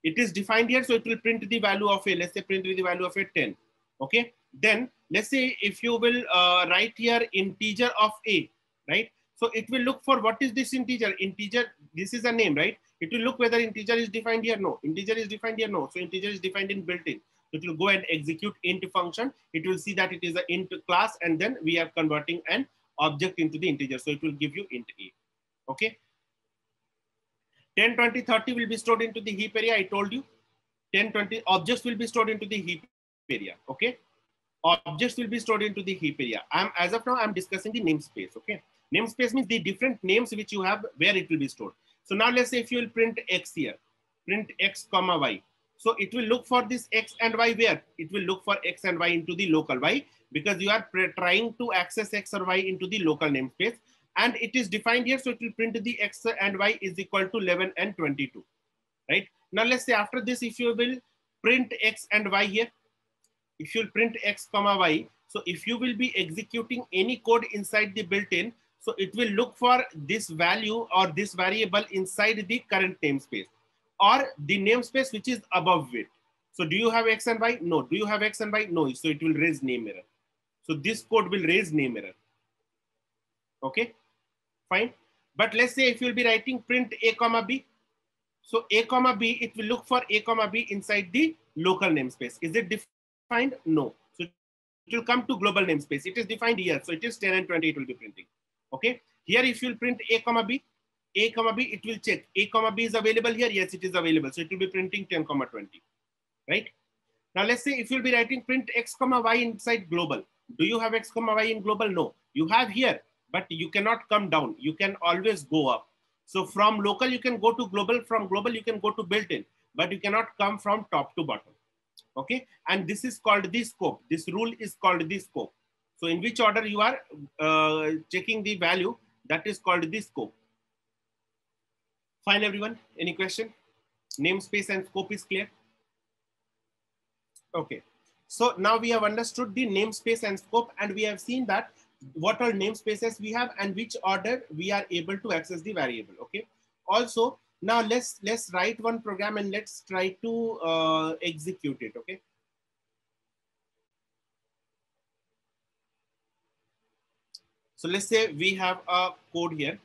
Speaker 1: It is defined here. So it will print the value of A. Let's say print the value of A 10. Okay. Then let's say if you will write here integer of A, right? So it will look for what is this integer? Integer, this is a name, right? It will look whether integer is defined here. No. Integer is defined here. No. So integer is defined in built-in. So it will go and execute int function. It will see that it is an int class, and then we are converting an object into the integer. So it will give you int A. Okay. 10, 20, 30 will be stored into the heap area. I told you 10, 20 objects will be stored into the heap area. Okay. Objects will be stored into the heap area. As of now, I'm discussing the namespace. Okay. Namespace means the different names which you have where it will be stored. So now let's say if you will print X here, print X comma Y. So it will look for this X and Y where? It will look for X and Y into the local. Why? Because you are trying to access X or Y into the local namespace. and it is defined here. So it will print the X and Y is equal to 11 and 22, right? Now let's say after this, if you will print X and Y here, if you'll print X comma Y, so if you will be executing any code inside the built-in, so it will look for this value or this variable inside the current namespace or the namespace which is above it. So do you have X and Y? No. Do you have X and Y? No. So it will raise name error. So this code will raise name error. Okay, fine. But let's say if you'll be writing print A comma B, so A comma B, it will look for A comma B inside the local namespace. Is it defined? No. So it will come to global namespace. It is defined here. So it is 10 and 20 it will be printing. Okay. Here if you will print A comma B, it will check. A comma B is available here. Yes, it is available. So it will be printing 10 comma 20. Right. Now let's say if you'll be writing print X comma Y inside global. Do you have X comma Y in global? No. You have here, but you cannot come down. You can always go up. So from local, you can go to global. From global, you can go to built-in, but you cannot come from top to bottom. Okay. And this is called the scope. This rule is called the scope. So in which order you are checking the value, that is called the scope. Fine, everyone. Any question? Namespace and scope is clear. Okay. So now we have understood the namespace and scope, and we have seen that what all namespaces we have and which order we are able to access the variable. Okay. Also, now let's write one program and let's try to execute it. Okay. So let's say we have a code here.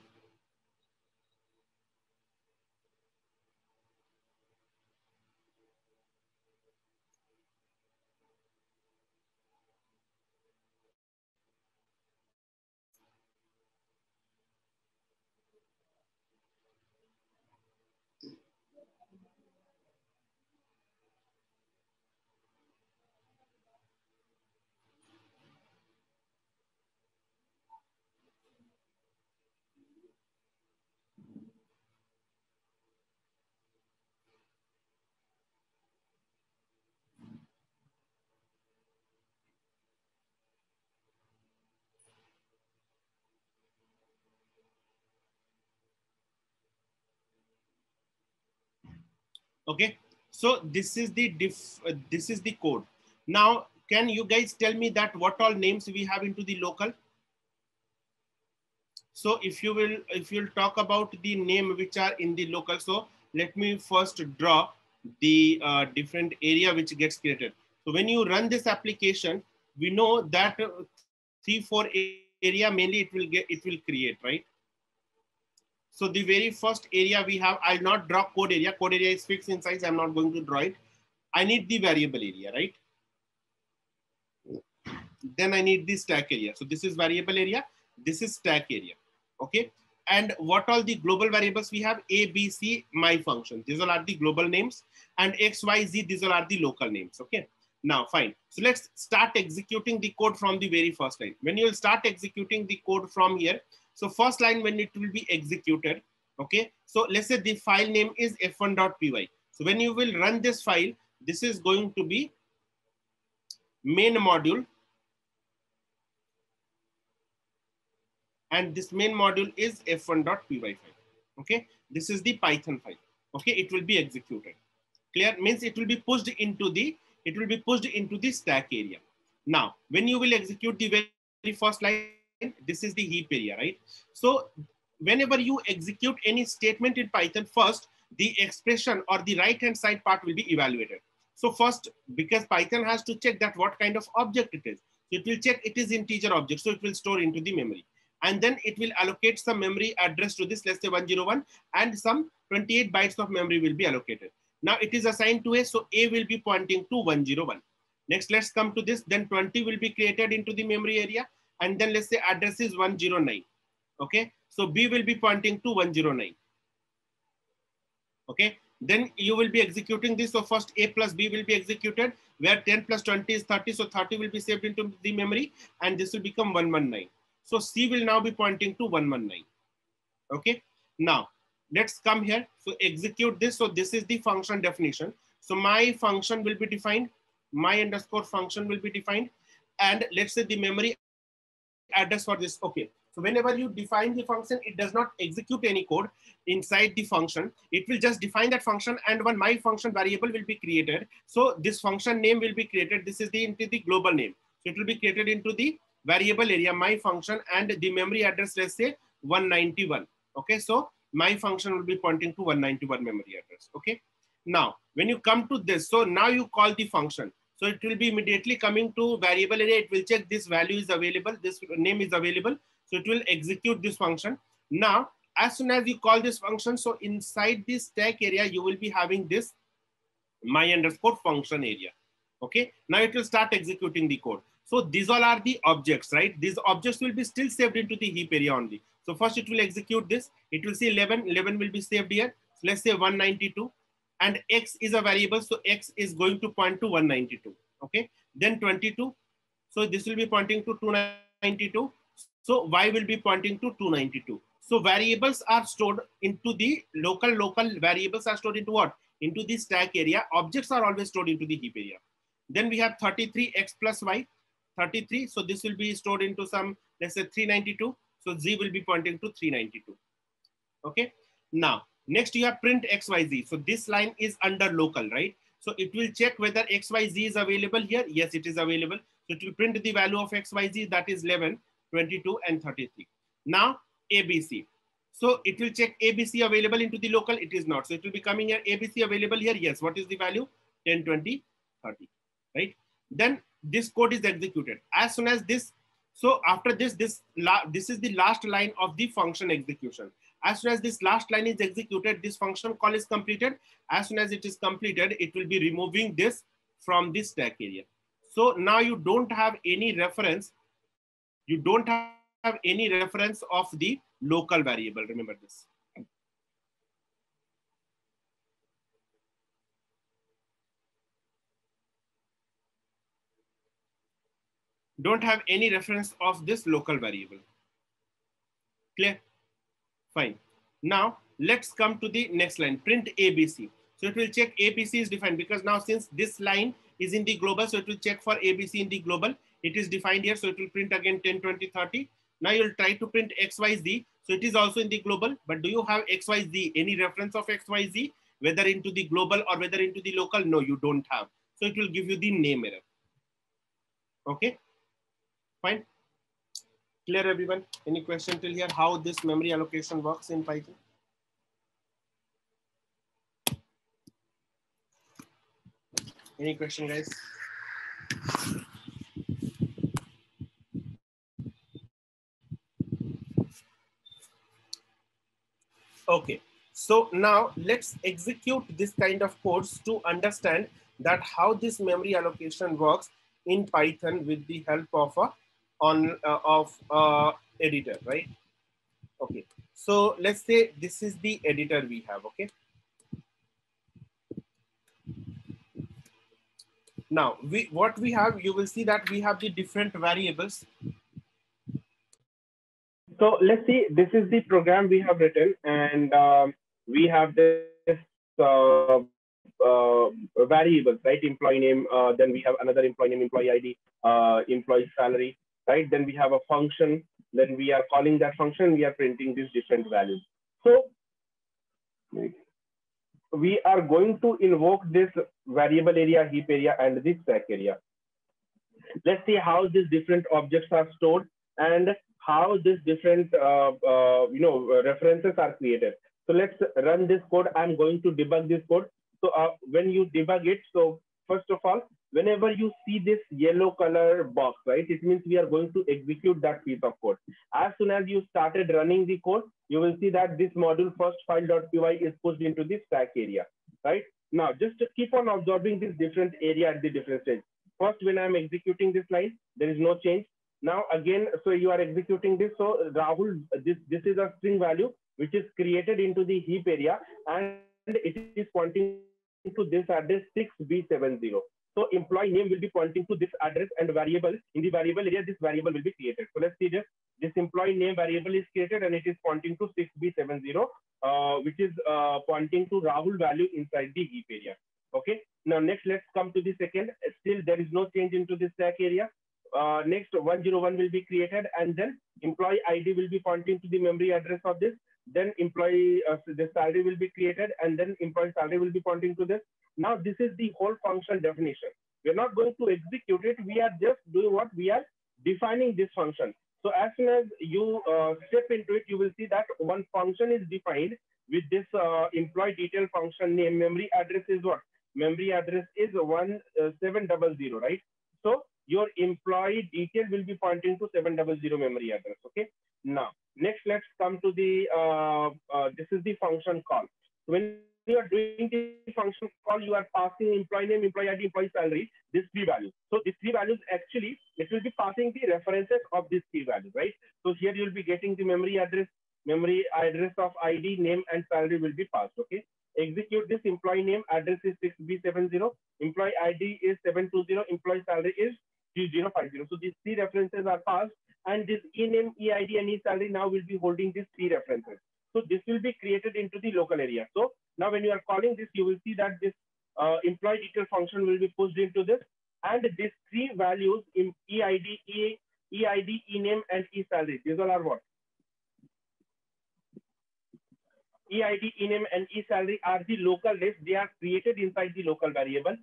Speaker 1: Okay, so this is the code. Now, can you guys tell me that what all names we have into the local? So if you'll talk about the name which are in the local, so let me first draw the different area which gets created. So when you run this application, we know that 3-4 area mainly it will create, right? So the very first area we have, I'll not draw code area. Code area is fixed in size. I'm not going to draw it. I need the variable area, right? Then I need the stack area. So this is variable area. This is stack area. Okay. And what all the global variables we have? A, B, C, my function. These all are the global names. And X, Y, Z, these all are the local names. Okay. Now, fine. So let's start executing the code from the very first line. When you will start executing the code from here, so first line when it will be executed, okay. So let's say the file name is f1.py. So when you will run this file, this is going to be main module. And this main module is f1.py file. Okay. This is the Python file. Okay. It will be executed. Clear? Means it will be pushed into the stack area. Now, when you will execute the very first line, this is the heap area, right? So whenever you execute any statement in Python, first the expression or the right hand side part will be evaluated. So first, because Python has to check that what kind of object it is. So it will check it is integer object. So it will store into the memory. And then it will allocate some memory address to this, let's say 101, and some 28 bytes of memory will be allocated. Now it is assigned to A, so A will be pointing to 101. Next, let's come to this. Then 20 will be created into the memory area. And then let's say address is 109. Okay. So B will be pointing to 109. Okay. Then you will be executing this. So first A plus B will be executed, where 10 plus 20 is 30. So 30 will be saved into the memory and this will become 119. So C will now be pointing to 119. Okay. Now let's come here. So execute this. So this is the function definition. So my function will be defined. My underscore function will be defined. And let's say the memory address for this. Okay. So whenever you define the function, it does not execute any code inside the function. It will just define that function, and one my function variable will be created. So this function name will be created. This is the into the global name. So it will be created into the variable area, my function, and the memory address, let's say 191. Okay, so my function will be pointing to 191 memory address. Okay, now when you come to this, so now you call the function. So it will be immediately coming to variable area. It will check this value is available, this name is available. So it will execute this function. Now, as soon as you call this function, so inside this stack area, you will be having this my underscore function area. Okay, now it will start executing the code. So these all are the objects, right? These objects will be still saved into the heap area only. So first it will execute this. It will say 11. 11 will be saved here. So let's say 192. And X is a variable. So X is going to point to 192. Okay. Then 22. So this will be pointing to 292. So Y will be pointing to 292. So variables are stored into the local variables are stored into what? Into the stack area. Objects are always stored into the heap area. Then we have 33 X plus Y. 33. So this will be stored into some, let's say 392. So Z will be pointing to 392. Okay. Now, next you have print XYZ. So this line is under local, right? So it will check whether XYZ is available here. Yes, it is available. So it will print the value of XYZ, that is 11, 22, and 33. Now, ABC. So it will check ABC available into the local. It is not. So it will be coming here. ABC available here. Yes. What is the value? 10, 20, 30, right? Then this code is executed. As soon as this, so after this, this is the last line of the function execution. As soon as this last line is executed, this function call is completed. As soon as it is completed, it will be removing this from this stack area. So now you don't have any reference. You don't have any reference of the local variable. Remember this. Don't have any reference of this local variable. Clear? Fine. Now let's come to the next line, print ABC. So it will check ABC is defined, because now since this line is in the global, so it will check for ABC in the global. It is defined here. So it will print again 10, 20, 30. Now you'll try to print XYZ. So it is also in the global, but do you have XYZ, any reference of XYZ, whether into the global or whether into the local? No, you don't have. So it will give you the name error. Okay, fine. Clear, everyone? Any question till here? How this memory allocation works in Python? Any question, guys? Okay, so now let's execute this kind of codes to understand that how this memory allocation works in Python with the help of a editor, right? Okay, so let's say this is the editor we have. Okay, now what we have, you will see that we have the different variables.
Speaker 3: So let's see, this is the program we have written, and we have this variables, right? Employee name, then we have another employee name, employee ID, employee salary, right? Then we have a function, then we are calling that function, we are printing these different values. So we are going to invoke this variable area, heap area, and this stack area. Let's see how these different objects are stored and how these different references are created. So let's run this code. I'm going to debug this code. So when you debug it, so first of all, whenever you see this yellow color box, right, it means we are going to execute that piece of code. As soon as you started running the code, you will see that this module first file.py is pushed into the stack area, right? Now, just to keep on observing this different area at the different stage. First, when I'm executing this line, there is no change. Now again, so you are executing this. So Rahul, this is a string value which is created into the heap area, and it is pointing to this address 6B70. So employee name will be pointing to this address, and variable in the variable area, this variable will be created. So let's see this. This employee name variable is created, and it is pointing to 6B70, which is pointing to Rahul value inside the heap area. Okay. Now next, let's come to the second. Still, there is no change into the stack area. next 101 will be created, and then employee ID will be pointing to the memory address of this. Then employee the salary will be created, and then employee salary will be pointing to this. Now this is the whole function definition. We're not going to execute it. We are just doing what? We are defining this function. So as soon as you step into it, you will see that one function is defined with this employee detail function name. Memory address is what? Memory address is 1700, right? So your employee detail will be pointing to 700 memory address. Okay. Now, next, let's come to the, this is the function call. When you are doing the function call, you are passing employee name, employee ID, employee salary, these three values. So these three values, actually, it will be passing the references of these three values, right? So here you'll be getting the memory address of ID, name, and salary will be passed, okay? Execute this. Employee name address is 6B70, employee ID is 720, employee salary is 3050. So these three references are passed, and this e-name, e-ID, and e-salary now will be holding these three references. So this will be created into the local area. So now when you are calling this, you will see that this employee detail function will be pushed into this, and these three values in e-ID, e-ID, e-name, and e-salary, these all are what? E-ID, e-name, and e-salary are the local lists. They are created inside the local variable.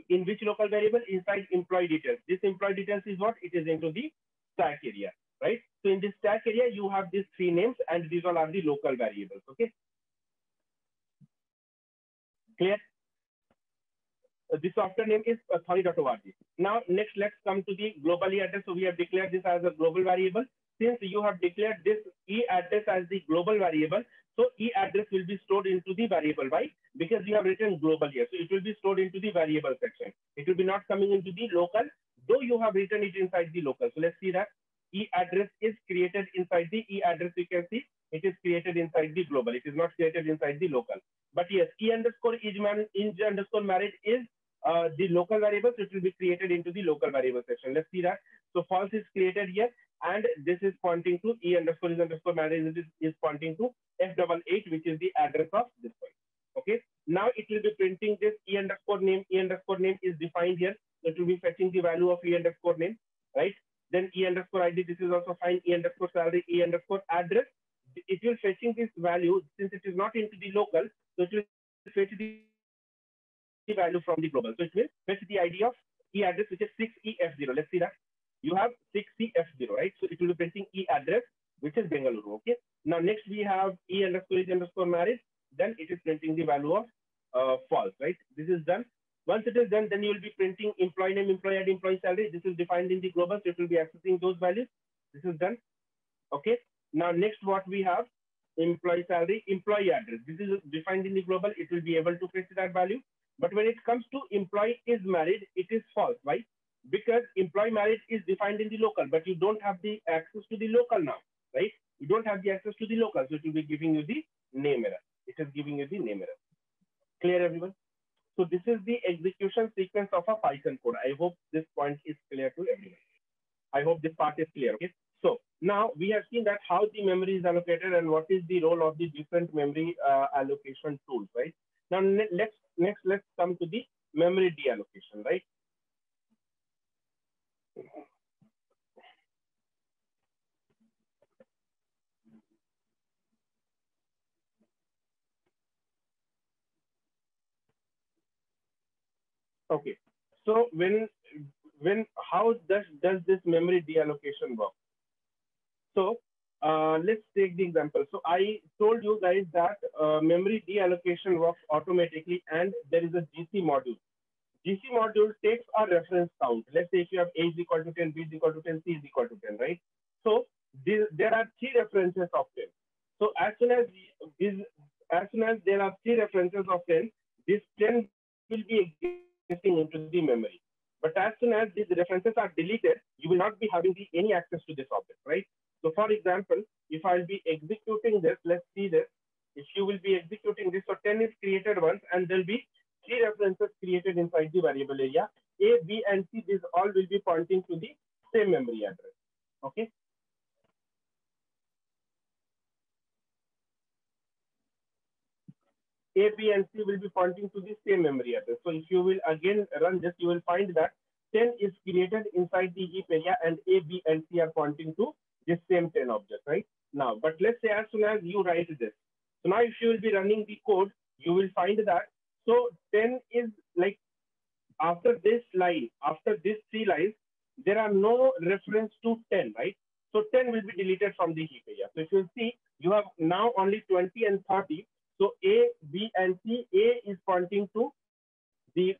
Speaker 3: In which local variable? Inside employee details. This employee details is what? It is into the stack area, right? So in this stack area, you have these three names, and these all are the local variables, okay? Clear? The software name is authority.org. Now, next, let's come to the globally address. So we have declared this as a global variable. Since you have declared this e-address as the global variable, so e-address will be stored into the variable. Why? Because you have written global here. So it will be stored into the variable section. It will be not coming into the local, though you have written it inside the local. So let's see that e-address is created inside the e-address. You can see it is created inside the global. It is not created inside the local. But yes, e_age_married is the local variable, so it will be created into the local variable section. Let's see that. So false is created here, and this is pointing to e_is_married is pointing to F88, which is the address of this one. Okay. Now it will be printing this e_name. E_name is defined here. So it will be fetching the value of e_name, right? Then e_ID. This is also fine. E_salary, e_address. It will fetching this value since it is not into the local. So it will fetch the value from the global. So it will fetch the ID of e-address, which is 6EF0. Let's see that. You have 6EF0, right? So it will be printing e-address, which is Bengaluru. Okay. Now next we have e_age_married. Then it is printing the value of false, right? This is done. Once it is done, then you will be printing employee name, employee ID, employee salary. This is defined in the global, so it will be accessing those values. This is done. Okay. Now next what we have, employee salary, employee address. This is defined in the global. It will be able to fetch that value. But when it comes to employee is married, it is false. Why? Because employee married is defined in the local, but you don't have the access to the local now, right? You don't have the access to the local, so it will be giving you the name error. It is giving you the name error. Clear, everyone? So this is the execution sequence of a Python code. I hope this point is clear to everyone. I hope this part is clear. Okay. So now we have seen that how the memory is allocated and what is the role of the different memory allocation tools, right? Now let's come to the memory deallocation, right? Okay. So how does this memory deallocation work? So let's take the example. So I told you guys that memory deallocation works automatically, and there is a GC module. GC module takes a reference count. Let's say if you have A is equal to 10, B is equal to 10, C is equal to 10, right? So there are three references of 10. So as soon as there are three references of 10, this 10 will be existing into the memory. But as soon as these references are deleted, you will not be having any access to this object, right? So for example, if I'll be executing this, let's see this. If you will be executing this, so 10 is created once, and there'll be three references created inside the variable area. A, B, and C, these all will be pointing to the same memory address. Okay. A, B, and C will be pointing to the same memory address. So if you will again run this, you will find that 10 is created inside the heap area, and A, B, and C are pointing to this same 10 object, right? Now, but let's say as soon as you write this, so now if you will be running the code, you will find that, so 10 is like, after this line, after these 3 lines, there are no reference to 10, right? So 10 will be deleted from the heap area. So if you see, you have now only 20 and 30. So A, B, and C, A is pointing to the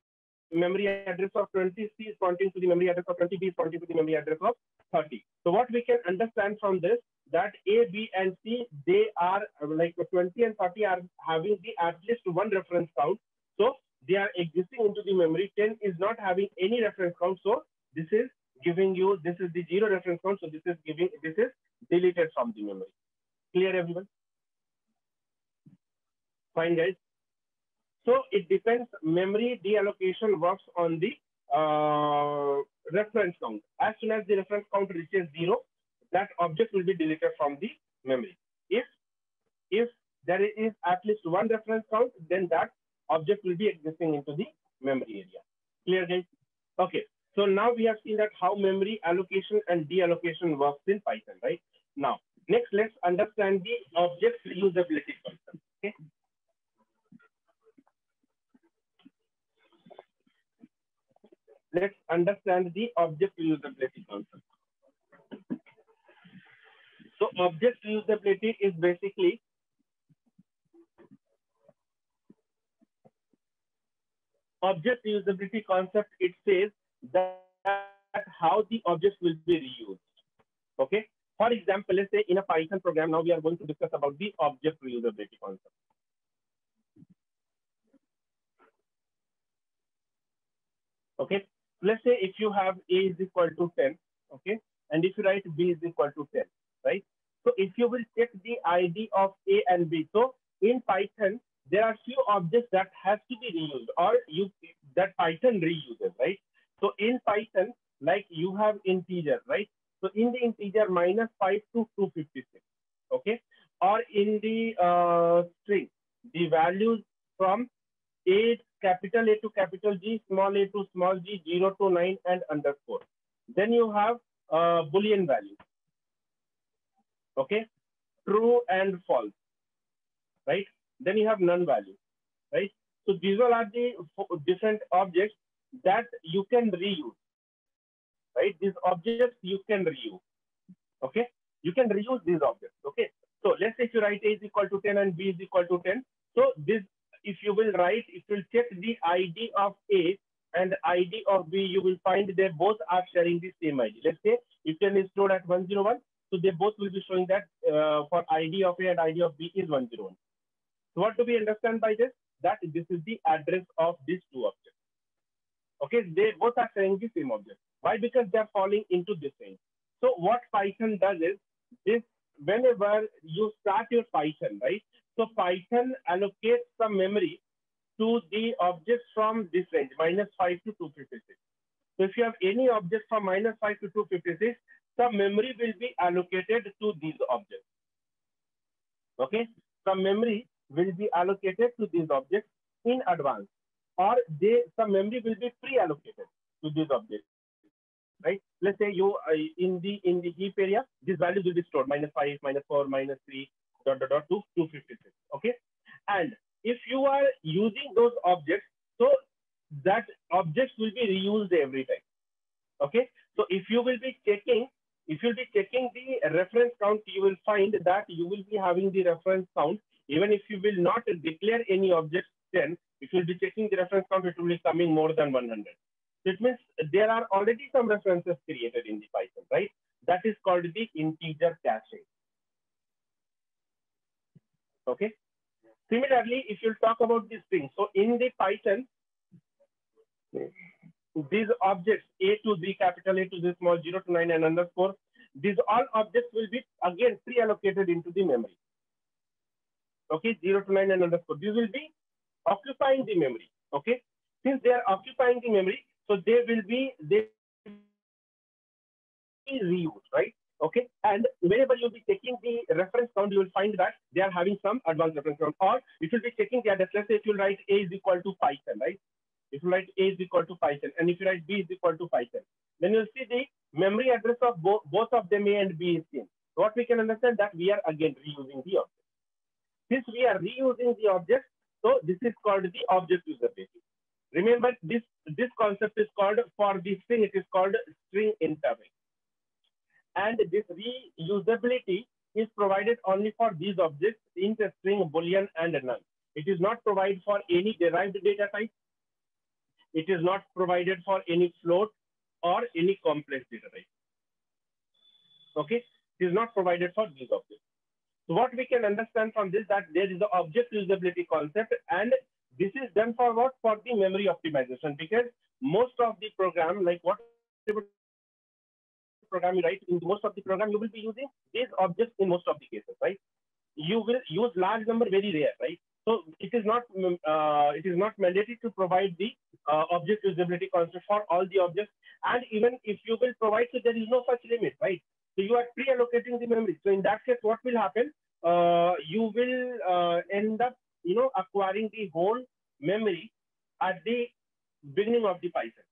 Speaker 3: memory address of 20, C is pointing to the memory address of 20, B is pointing to the memory address of 30. So what we can understand from this, that A, B, and C, they are like 20 and 30 are having the at least one reference count. So they are existing into the memory. 10 is not having any reference count. So this is giving you, this is the 0 reference count. So this is deleted from the memory. Clear, everyone? Fine, guys. So it depends, memory deallocation works on the reference count. As soon as the reference count reaches 0, that object will be deleted from the memory. If there is at least one reference count, then that object will be existing into the memory area. Clear, guys? Okay. So now we have seen that how memory allocation and deallocation works in Python, right? Now, next, let's understand the object reusability concept. Okay. Let's understand the object reusability concept. So object reusability is basically object reusability concept. It says that how the objects will be reused. Okay. For example, let's say in a Python program, now we are going to discuss about the object reusability concept. Okay. Let's say if you have A is equal to 10, okay, and if you write B is equal to 10, right? So if you will check the ID of A and B, so in Python, there are few objects that has to be reused, or that Python reuses, right? So in Python, like you have integer, right? So in the integer -5 to 256, okay? Or in the string, the values from A, capital A to capital G, small a to small g, 0 to 9, and underscore. Then you have Boolean values, okay? True and false, right? Then you have none value, right? So these all are the different objects that you can reuse, right? These objects you can reuse, okay? You can reuse these objects, okay? So let's say if you write A is equal to 10 and B is equal to 10. So this, if you will write, if you will check the ID of A and ID of B, you will find they both are sharing the same ID. Let's say if 10 is stored at 101, so they both will be showing that for ID of A and ID of B is 101. So what do we understand by this? That this is the address of these two objects. Okay, they both are sharing the same object. Why? Because they are falling into this range. So what Python does is this: whenever you start your Python, right? So Python allocates some memory to the objects from this range, -5 to 256. So if you have any object from -5 to 256, some memory will be allocated to these objects. Okay, some memory will be allocated to these objects in advance, or some memory will be pre-allocated to these objects. Right? Let's say you in the heap area, these values will be stored: -5, -4, -3, ... to 256. Okay, and if you are using those objects, so that objects will be reused every time. Okay, so if you will be checking the reference count, you will find that you will be having the reference count. Even if you will not declare any objects 10, if you will be checking the reference count, it will be coming more than 100. It means there are already some references created in the Python, right? That is called the integer caching. Okay. Similarly, if you talk about this thing, so in the Python, these objects A to Z, capital A to Z, small 0 to 9, and underscore, these all objects will be again pre-allocated into the memory. Okay, 0 to 9 and underscore. These will be occupying the memory. Okay, since they are occupying the memory, so they will be reused, right? Okay, and whenever you'll be checking the reference count, you will find that they are having some advanced reference count. Or if you'll be checking the address, let's say if you write A is equal to Python, right? if you write A is equal to 510, and if you write B is equal to 510, then you'll see the memory address of both of them, A and B, is same. So what we can understand that we are again reusing the object. Since we are reusing the object, so this is called the object usability. Remember, this concept is called, for the string, it is called string interval. And this reusability is provided only for these objects, int, string, boolean, and null. It is not provided for any derived data type. It is not provided for any float or any complex data type. Okay, it is not provided for these objects. So what we can understand from this, that there is the object usability concept, and this is done for what? For the memory optimization, because most of the program, like whatever program you write, in most of the program, you will be using these objects in most of the cases, right? You will use large number, very rare, right? So it is not mandatory to provide the object usability concept for all the objects. And even if you will provide, so there is no such limit, right? So you are pre-allocating the memory. So in that case, what will happen? You will end up, acquiring the whole memory at the beginning of the Python.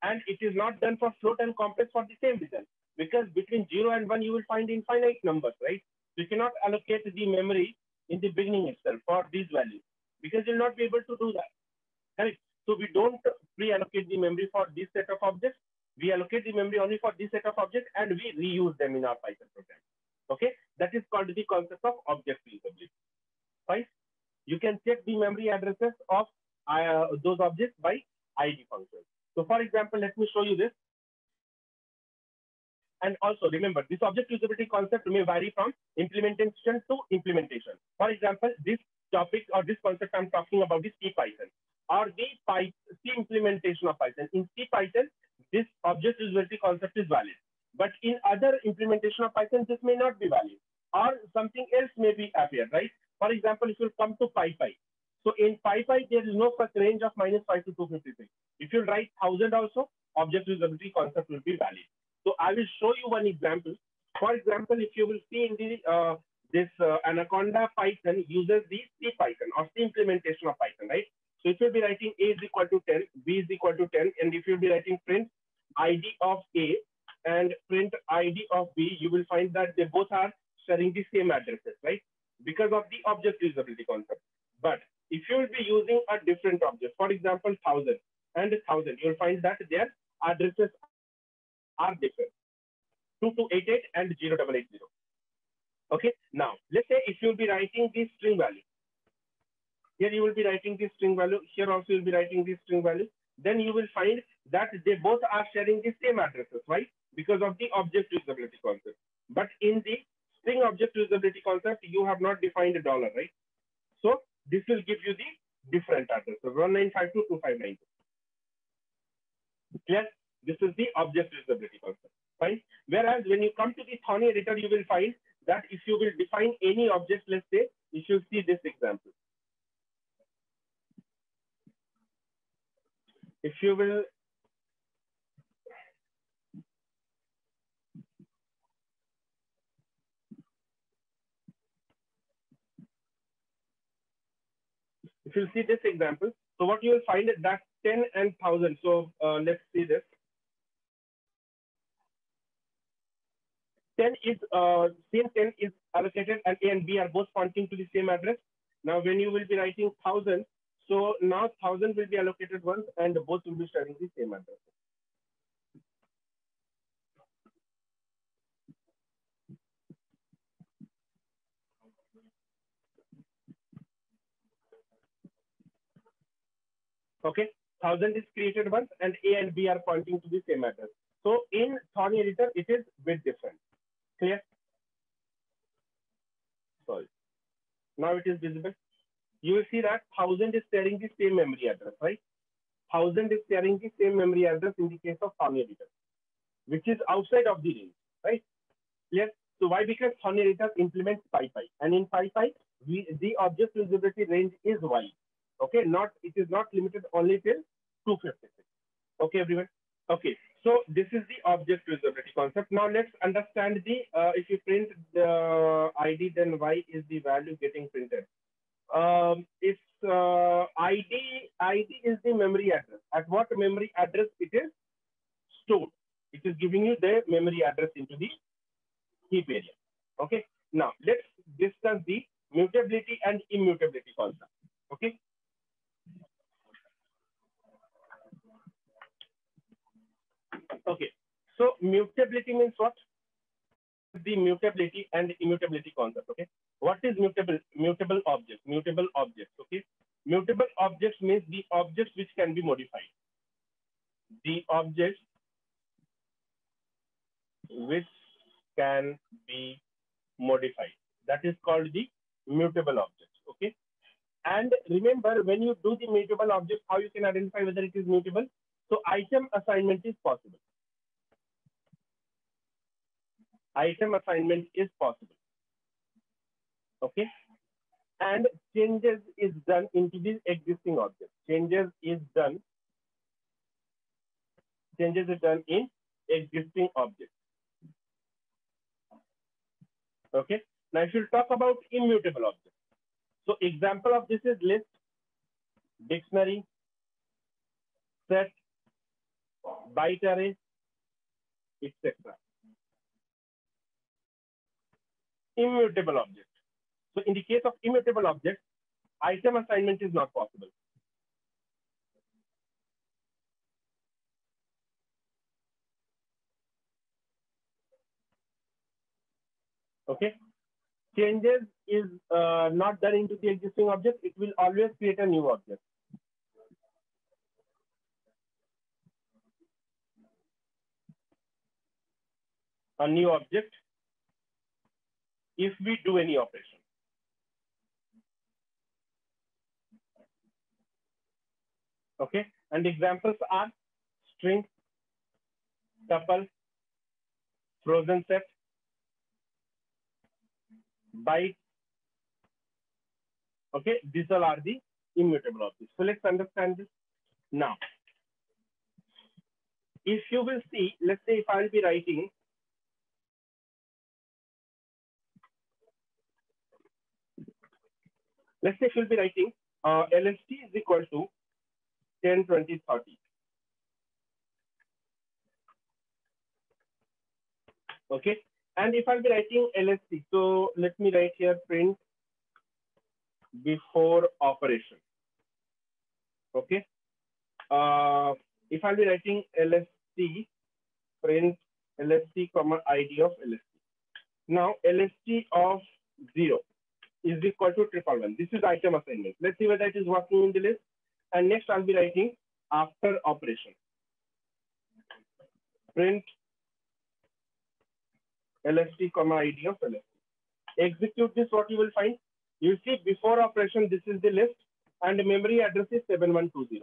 Speaker 3: And it is not done for float and complex for the same reason, because between 0 and 1, you will find infinite numbers, right? You cannot allocate the memory in the beginning itself for these values, because you'll not be able to do that, right? So we don't pre-allocate the memory for this set of objects. We allocate the memory only for this set of objects, and we reuse them in our Python program. Okay, that is called the concept of object reusability. Right? You can check the memory addresses of those objects by ID functions. So for example, let me show you this. And also remember, this object usability concept may vary from implementation to implementation. For example, this topic or this concept I'm talking about is CPython, or the C implementation of Python. In CPython, this object usability concept is valid. But in other implementation of Python, this may not be valid, or something else may be appear, right? For example, if you come to PyPy, so in PyPy, there is no such range of -5 to 256. If you write 1000 also, object usability concept will be valid. So I will show you one example. For example, if you will see in the this Anaconda Python uses the CPython or C implementation of Python, right? So if you'll be writing A is equal to 10, B is equal to 10, and if you'll be writing print ID of A and print ID of B, you will find that they both are sharing the same addresses, right? Because of the object usability concept. But if you will be using a different object, for example, 1000 and 1000, you'll find that their addresses are different, 2288 and 0880. Okay, now let's say if you'll be writing the string value, here you will be writing the string value, here also you'll be writing the string value, then you will find that they both are sharing the same addresses, right? Because of the object usability concept. But in the string object usability concept, you have not defined a dollar, right? So this will give you the different addresses, 19522592. Clear? This is the object usability concept, right? Whereas when you come to the Thorny editor, you will find that if you will define any object, let's say, you should see this example. If you will see this example, so what you will find is that 10 and 1000. So let's see this. 10 is same 10 is allocated, and A and B are both pointing to the same address. Now when you will be writing 1000, so now 1000 will be allocated once, and both will be sharing the same address. Okay, 1000 is created once, and A and B are pointing to the same address. So in Thorny editor, it is a bit different. Clear? Sorry. Now it is visible. You will see that 1000 is sharing the same memory address, right? 1000 is sharing the same memory address in the case of Thorny editor, which is outside of the range, right? Clear? So why? Because Thorny editor implements PyPy, and in PyPy, the object usability range is wide. Okay, it is not limited only till 256. Okay, everyone. Okay, so this is the object usability concept. Now let's understand the if you print the ID, then why is the value getting printed? It's ID is the memory address. at what memory address it is stored. It is giving you the memory address into the heap area. Okay. Now let's discuss the mutability and immutability concept. Okay. Okay. So mutability means what? The mutability and immutability concept. Okay. What is mutable object? Mutable objects. Okay. Mutable objects means the objects which can be modified. The objects which can be modified. That is called the mutable objects. Okay. And remember, when you do the mutable object, how you can identify whether it is mutable? So item assignment is possible. Item assignment is possible. Okay. And changes is done into the existing object. Changes is done in existing object. Okay. Now, if you talk about immutable objects, so example of this is list, dictionary, set, byte array, etc. Immutable object. So in the case of immutable object, item assignment is not possible. Okay. Changes is not done into the existing object. It will always create a new object. A new object if we do any operation. Okay. And examples are string, tuple, frozen set, byte. Okay, these all are the immutable objects. So let's understand this. Now, if you will see, let's say if I'll be writing, let's say if you'll be writing LST is equal to 10, 20, 30. Okay, and if I'll be writing LST, so let me write here print before operation. Okay, if I'll be writing LST, print LST comma ID of LST. Now LST of 0 is equal to 111. This is item assignment. Let's see whether it is working in the list. And next I'll be writing after operation. Print LST comma ID of LST. Execute this, what you will find? You see before operation, this is the list and the memory address is 7120.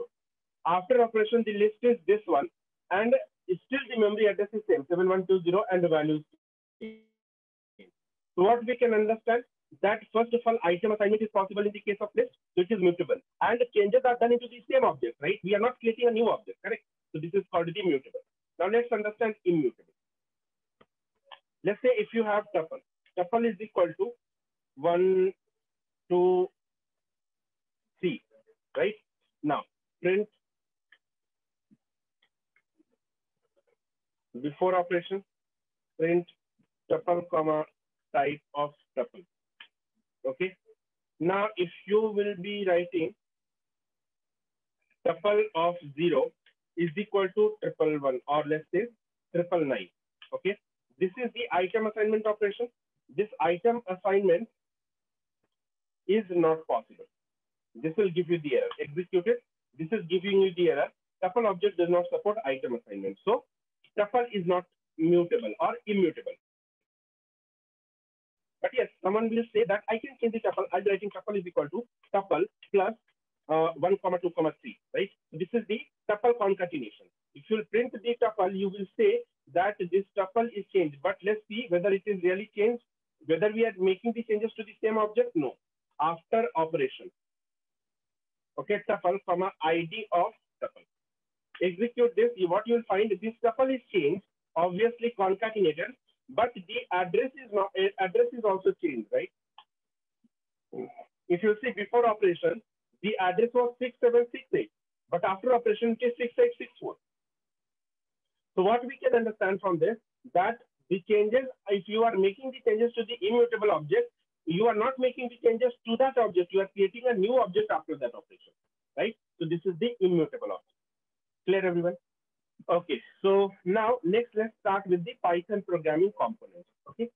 Speaker 3: After operation, the list is this one and still the memory address is same, 7120 and the values. So what we can understand that first of all, item assignment is possible in the case of list, so it is mutable. And changes are done into the same object, right? We are not creating a new object, correct? So this is called the mutable. Now let's understand immutable. Let's say if you have tuple, tuple is equal to 1, 2, 3, right? Now print before operation, print tuple comma type of tuple. Okay. Now, if you will be writing tuple of 0 is equal to 111 or let's say 999. Okay. This is the item assignment operation. This item assignment is not possible. This will give you the error. Execute it. This is giving you the error. Tuple object does not support item assignment. So tuple is not mutable or immutable. But yes, someone will say that I can change the tuple. I'll be writing tuple is equal to tuple plus 1, 2, 3, right? This is the tuple concatenation. If you print the tuple, you will say that this tuple is changed. But let's see whether it is really changed, whether we are making the changes to the same object. No. After operation. Okay, tuple comma ID of tuple. Execute this. What you will find this tuple is changed, obviously concatenated, but the address is not. Address is also changed, right? If you see before operation, the address was 6768. but after operation it is 6864. So what we can understand from this, that the changes, if you are making the changes to the immutable object, you are not making the changes to that object, you are creating a new object after that operation, right? So this is the immutable object. Clear, everyone? Okay, so now next let's start with the Python programming components. Okay,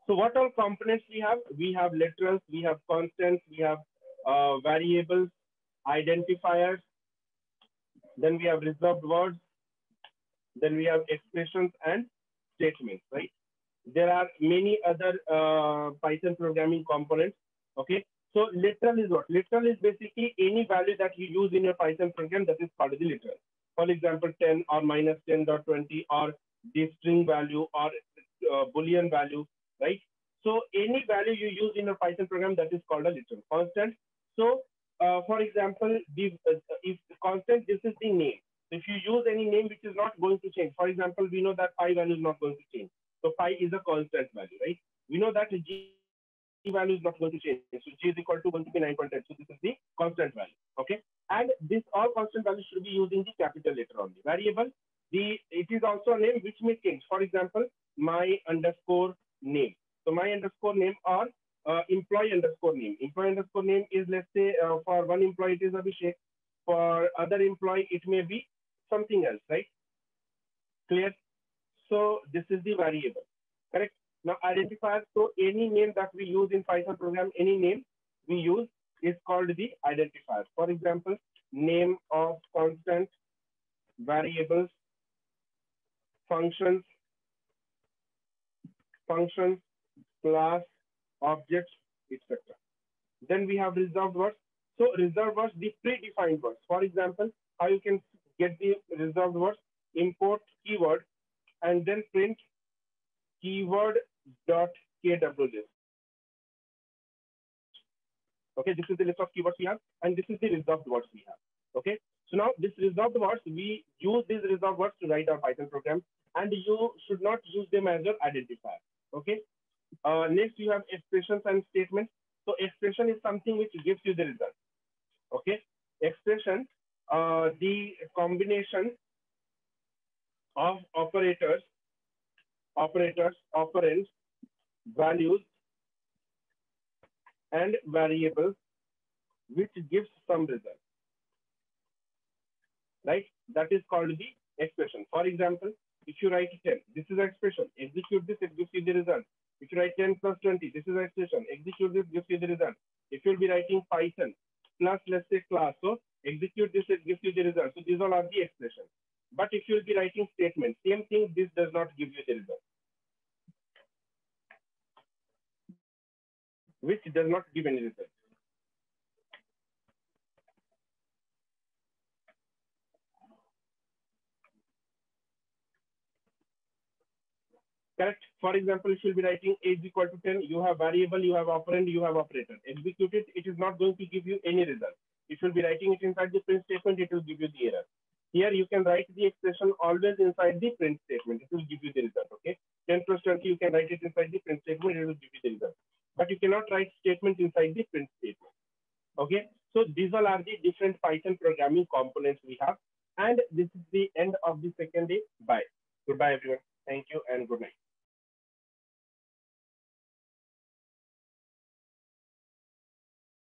Speaker 3: so what all components we have? We have literals, we have constants, we have variables, identifiers, then we have reserved words, then we have expressions and statements, right? There are many other Python programming components. Okay, so literal is what? Literal is basically any value that you use in your Python program that is called the literal. For example, 10 or minus 10.20 or the string value or Boolean value, right? So any value you use in your Python program that is called a literal. Constant. So for example, if constant, this is the name. If you use any name which is not going to change, for example, we know that pi value is not going to change. So pi is a constant value, right? We know that G value is not going to change. So G is equal to going to be 9.8. So this is the constant value, okay? And this all constant values should be using the capital letter only. Variable, it is also a name which may change. For example, my underscore name. So my underscore name or employee underscore name. Employee underscore name is, let's say, for one employee it is Abhishek. For other employee it may be something else, right? Clear? So this is the variable, correct? Now identifier, so any name that we use in Python program, any name we use is called the identifier. For example, name of constant, variables, functions, class, objects, etc. Then we have reserved words. So reserved words, the predefined words. For example, how you can get the reserved words? Import keyword and then print keyword.kwlist. Okay, this is the list of keywords we have, and this is the reserved words we have. Okay, so now this reserved words, we use these reserved words to write our Python program, and you should not use them as your identifier. Okay, next you have expressions and statements. So expression is something which gives you the result. Okay, expression, the combination of operators, operands, values, and variables, which gives some result, right? That is called the expression. For example, if you write 10, this is an expression. Execute this, it gives you the result. If you write 10 plus 20, this is an expression. Execute this, gives you the result. If you'll be writing Python plus, let's say, class, so execute this, it gives you the result. So these all are the expressions. But if you'll be writing statements, same thing, this does not give you the result, which does not give any result. Correct? For example, if you'll be writing age equal to 10, you have variable, you have operand, you have operator. Execute it, it is not going to give you any result. If you'll be writing it inside the print statement, it will give you the error. Here you can write the expression always inside the print statement. It will give you the result. Okay, 10 plus 20, you can write it inside the print statement. It will give you the result. But you cannot write statement inside the print statement. Okay, so these all are the different Python programming components we have. And this is the end of the second day. Bye. Goodbye, everyone. Thank you and good night.